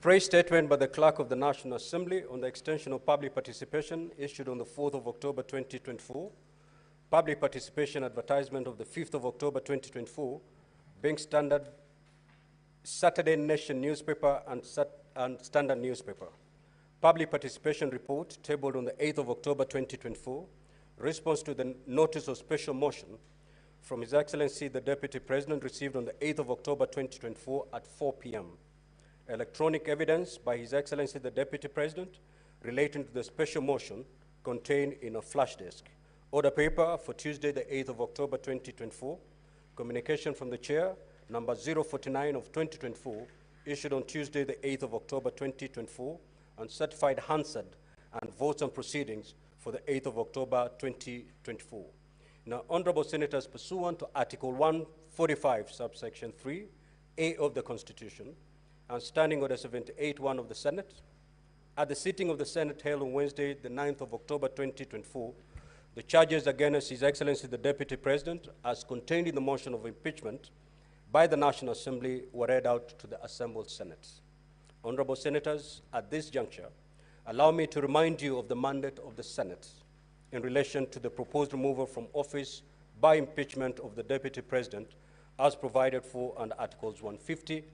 Praise statement by the Clerk of the National Assembly on the extension of public participation, issued on the 4th of October 2024. Public participation advertisement of the 5th of October 2024, being Standard, Saturday Nation newspaper, and Standard newspaper. Public participation report tabled on the 8th of October 2024. Response to the notice of special motion from His Excellency the Deputy President, received on the 8th of October 2024 at 4 p.m. Electronic evidence by His Excellency the Deputy President relating to the special motion contained in a flash disk. Order paper for Tuesday, the 8th of October 2024. Communication from the Chair, number 049 of 2024, issued on Tuesday, the 8th of October 2024, and certified Hansard and votes and proceedings for the 8th of October 2024. Now, Honorable Senators, pursuant to Article 145, subsection 3A of the Constitution, and Standing Order 78-1 of the Senate, at the sitting of the Senate held on Wednesday, the 9th of October 2024, the charges against His Excellency the Deputy President, as contained in the motion of impeachment by the National Assembly, were read out to the assembled Senate. Honorable Senators, at this juncture, allow me to remind you of the mandate of the Senate in relation to the proposed removal from office by impeachment of the Deputy President, as provided for under Articles 150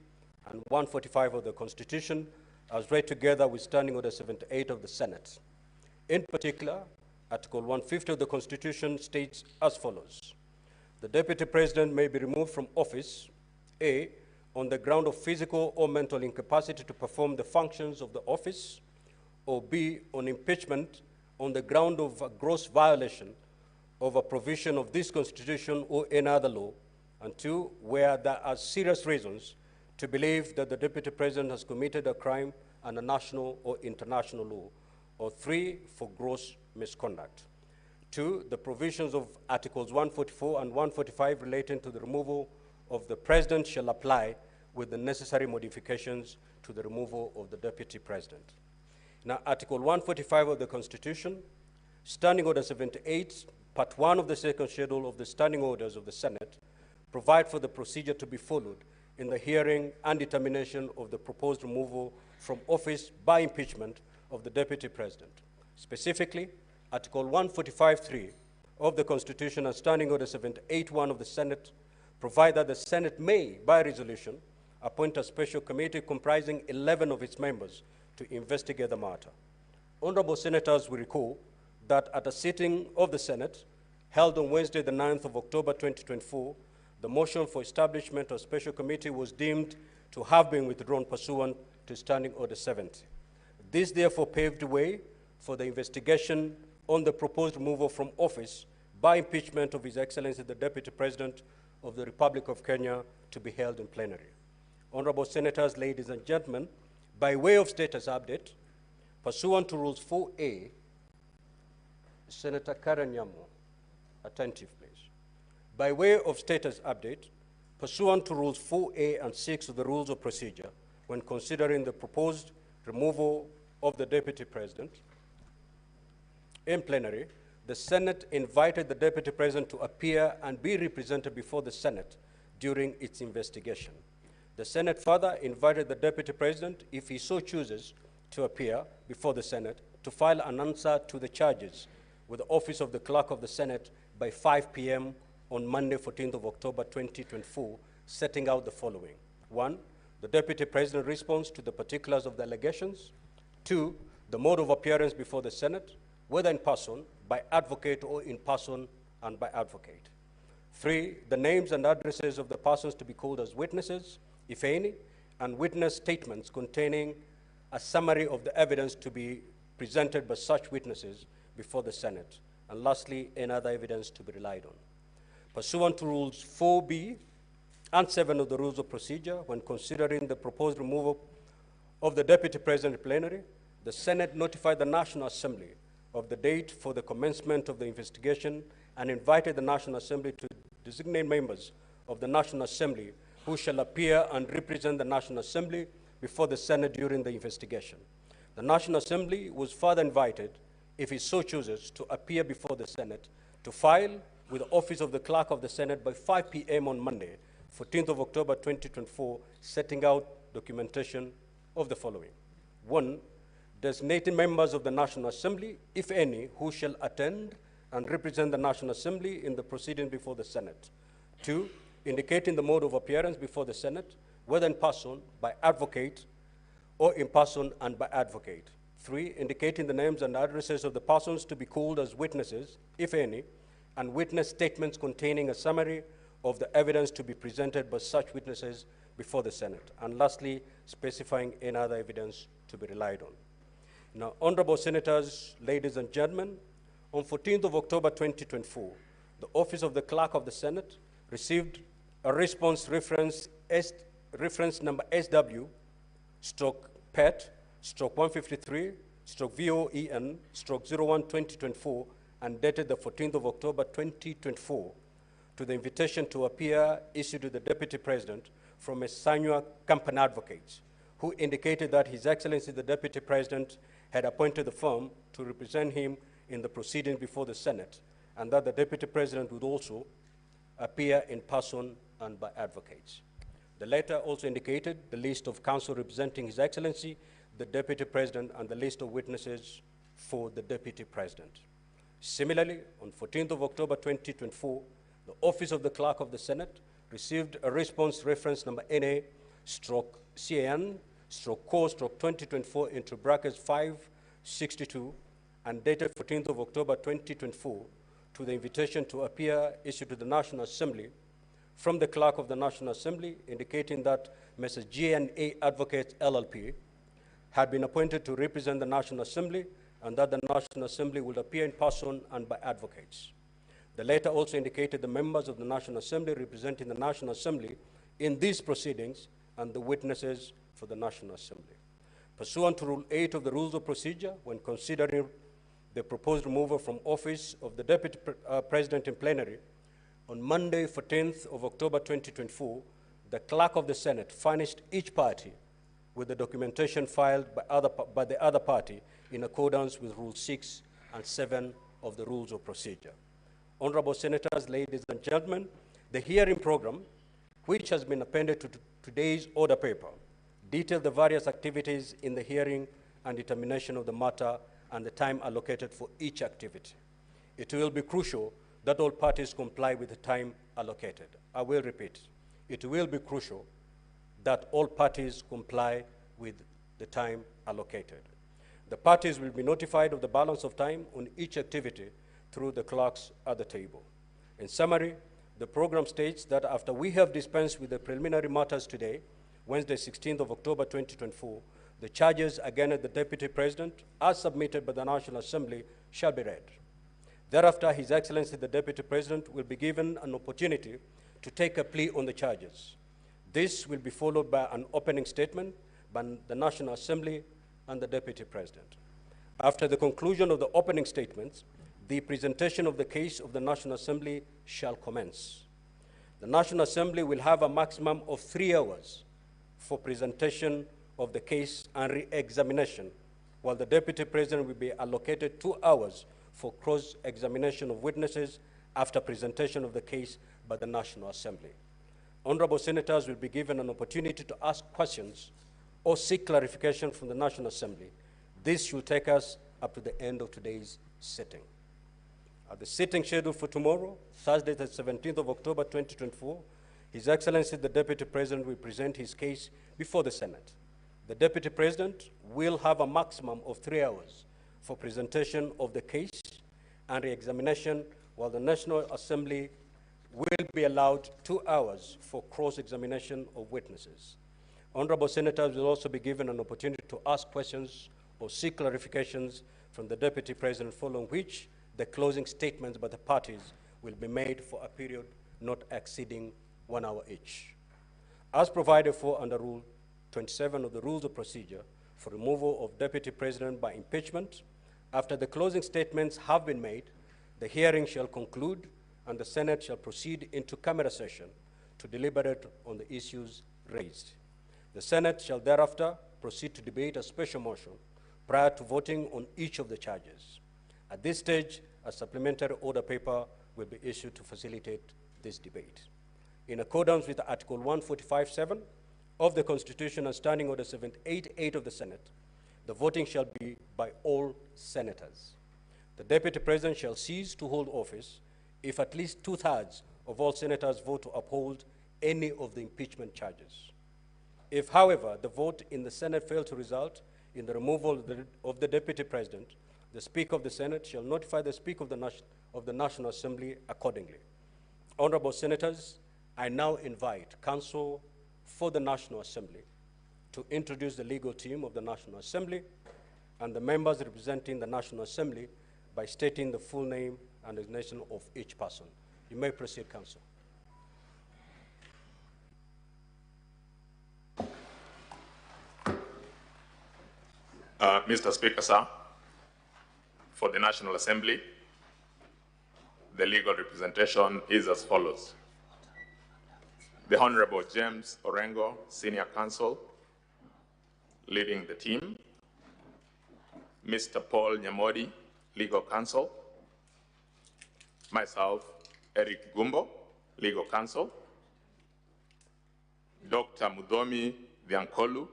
and 145 of the Constitution, as read together with Standing Order 78 of the Senate. In particular, Article 150 of the Constitution states as follows: the Deputy President may be removed from office, A, on the ground of physical or mental incapacity to perform the functions of the office, or B, on impeachment on the ground of a gross violation of a provision of this Constitution or any other law, and 2, where there are serious reasons to believe that the Deputy President has committed a crime under national or international law, or 3, for gross misconduct. 2, the provisions of Articles 144 and 145 relating to the removal of the President shall apply with the necessary modifications to the removal of the Deputy President. Now, Article 145 of the Constitution, Standing Order 78, Part 1 of the second schedule of the Standing Orders of the Senate, provide for the procedure to be followed in the hearing and determination of the proposed removal from office by impeachment of the Deputy President. Specifically, Article 145.3 of the Constitution and Standing Order 78.1 of the Senate provide that the Senate may, by resolution, appoint a special committee comprising 11 of its members to investigate the matter. Honorable Senators will recall that at a sitting of the Senate held on Wednesday, the 9th of October 2024, the motion for establishment of a special committee was deemed to have been withdrawn pursuant to Standing Order 70. This therefore paved the way for the investigation on the proposed removal from office by impeachment of His Excellency the Deputy President of the Republic of Kenya to be held in plenary. Honorable Senators, ladies and gentlemen, by way of status update, pursuant to Rules 4A, Senator Karen Nyamo, attentive please. By way of status update, pursuant to Rules 4A and 6 of the Rules of Procedure, when considering the proposed removal of the Deputy President, in plenary, the Senate invited the Deputy President to appear and be represented before the Senate during its investigation. The Senate further invited the Deputy President, if he so chooses, to appear before the Senate to file an answer to the charges with the Office of the Clerk of the Senate by 5 p.m. on Monday, 14th of October 2024, setting out the following. 1, the Deputy President's response to the particulars of the allegations. 2, the mode of appearance before the Senate, whether in person, by advocate, or in person and by advocate. 3, the names and addresses of the persons to be called as witnesses, if any, and witness statements containing a summary of the evidence to be presented by such witnesses before the Senate. And lastly, any other evidence to be relied on. Pursuant to Rules 4B and 7 of the Rules of Procedure, when considering the proposed removal of the Deputy President in plenary, the Senate notified the National Assembly of the date for the commencement of the investigation and invited the National Assembly to designate members of the National Assembly who shall appear and represent the National Assembly before the Senate during the investigation. The National Assembly was further invited, if it so chooses, to appear before the Senate to file with the Office of the Clerk of the Senate by 5 p.m. on Monday, 14th of October 2024, setting out documentation of the following. 1, designating members of the National Assembly, if any, who shall attend and represent the National Assembly in the proceeding before the Senate. 2, indicating the mode of appearance before the Senate, whether in person, by advocate, or in person and by advocate. 3, indicating the names and addresses of the persons to be called as witnesses, if any, and witness statements containing a summary of the evidence to be presented by such witnesses before the Senate. And lastly, specifying any other evidence to be relied on. Now, honorable Senators, ladies and gentlemen, on 14th of October 2024, the Office of the Clerk of the Senate received a response reference number SW/PET/153/VOEN/01/2024 and dated the 14th of October 2024 to the invitation to appear issued to the Deputy President from Ms. Sanywa Company Advocates, who indicated that His Excellency the Deputy President had appointed the firm to represent him in the proceedings before the Senate, and that the Deputy President would also appear in person and by advocates. The letter also indicated the list of counsel representing His Excellency, the Deputy President, and the list of witnesses for the Deputy President. Similarly, on 14th of October 2024, the Office of the Clerk of the Senate received a response reference number NA/CAN/CO/2024 into brackets 562 and dated 14th of October 2024 to the invitation to appear issued to the National Assembly from the Clerk of the National Assembly, indicating that Mrs. G&A Advocates LLP had been appointed to represent the National Assembly and that the National Assembly would appear in person and by advocates. The letter also indicated the members of the National Assembly representing the National Assembly in these proceedings and the witnesses for the National Assembly. Pursuant to Rule 8 of the Rules of Procedure, when considering the proposed removal from office of the Deputy President in plenary, on Monday, 14th of October 2024, the Clerk of the Senate furnished each party with the documentation filed by the other party in accordance with Rule 6 and 7 of the Rules of Procedure. Honorable Senators, ladies and gentlemen, the hearing program, which has been appended to today's order paper, details the various activities in the hearing and determination of the matter and the time allocated for each activity. It will be crucial that all parties comply with the time allocated. I will repeat, it will be crucial that all parties comply with the time allocated. The parties will be notified of the balance of time on each activity through the clerks at the table. In summary, the program states that after we have dispensed with the preliminary matters today, Wednesday, 16th of October 2024, the charges against the Deputy President, as submitted by the National Assembly, shall be read. Thereafter, His Excellency the Deputy President will be given an opportunity to take a plea on the charges. This will be followed by an opening statement by the National Assembly and the Deputy President. After the conclusion of the opening statements, the presentation of the case of the National Assembly shall commence. The National Assembly will have a maximum of 3 hours for presentation of the case and re-examination, while the Deputy President will be allocated 2 hours for cross-examination of witnesses after presentation of the case by the National Assembly. Honorable Senators will be given an opportunity to ask questions or seek clarification from the National Assembly. This should take us up to the end of today's sitting. At the sitting scheduled for tomorrow, Thursday, the 17th of October 2024, His Excellency the Deputy President will present his case before the Senate. The Deputy President will have a maximum of 3 hours for presentation of the case and re-examination, while the National Assembly will be allowed 2 hours for cross-examination of witnesses. Honorable Senators will also be given an opportunity to ask questions or seek clarifications from the Deputy President, following which the closing statements by the parties will be made for a period not exceeding 1 hour each. As provided for under Rule 27 of the Rules of Procedure for removal of Deputy President by impeachment, after the closing statements have been made, the hearing shall conclude and the Senate shall proceed into camera session to deliberate on the issues raised. The Senate shall thereafter proceed to debate a special motion prior to voting on each of the charges. At this stage, a supplementary order paper will be issued to facilitate this debate. In accordance with Article 145(7) of the Constitution and Standing Order 788 of the Senate, the voting shall be by all senators. The Deputy President shall cease to hold office if at least 2/3 of all senators vote to uphold any of the impeachment charges. If, however, the vote in the Senate fails to result in the removal of the Deputy President, the Speaker of the Senate shall notify the Speaker of the National Assembly accordingly. Honorable Senators, I now invite Counsel for the National Assembly to introduce the legal team of the National Assembly and the members representing the National Assembly by stating the full name and designation of each person. You may proceed, Counsel. Mr. Speaker, sir, for the National Assembly, the legal representation is as follows. The Honorable James Orengo, Senior Counsel, leading the team. Mr. Paul Nyamodi, Legal Counsel. Myself, Eric Gumbo, Legal Counsel. Dr. Mudomi Viankolu,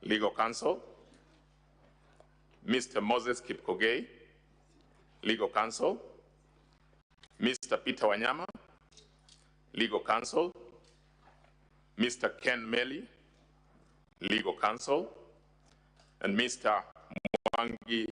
Legal Counsel. Mr. Moses Kipkogei, Legal Counsel. Mr. Peter Wanyama, Legal Counsel. Mr. Ken Meli, Legal Counsel. And Mr. Mwangi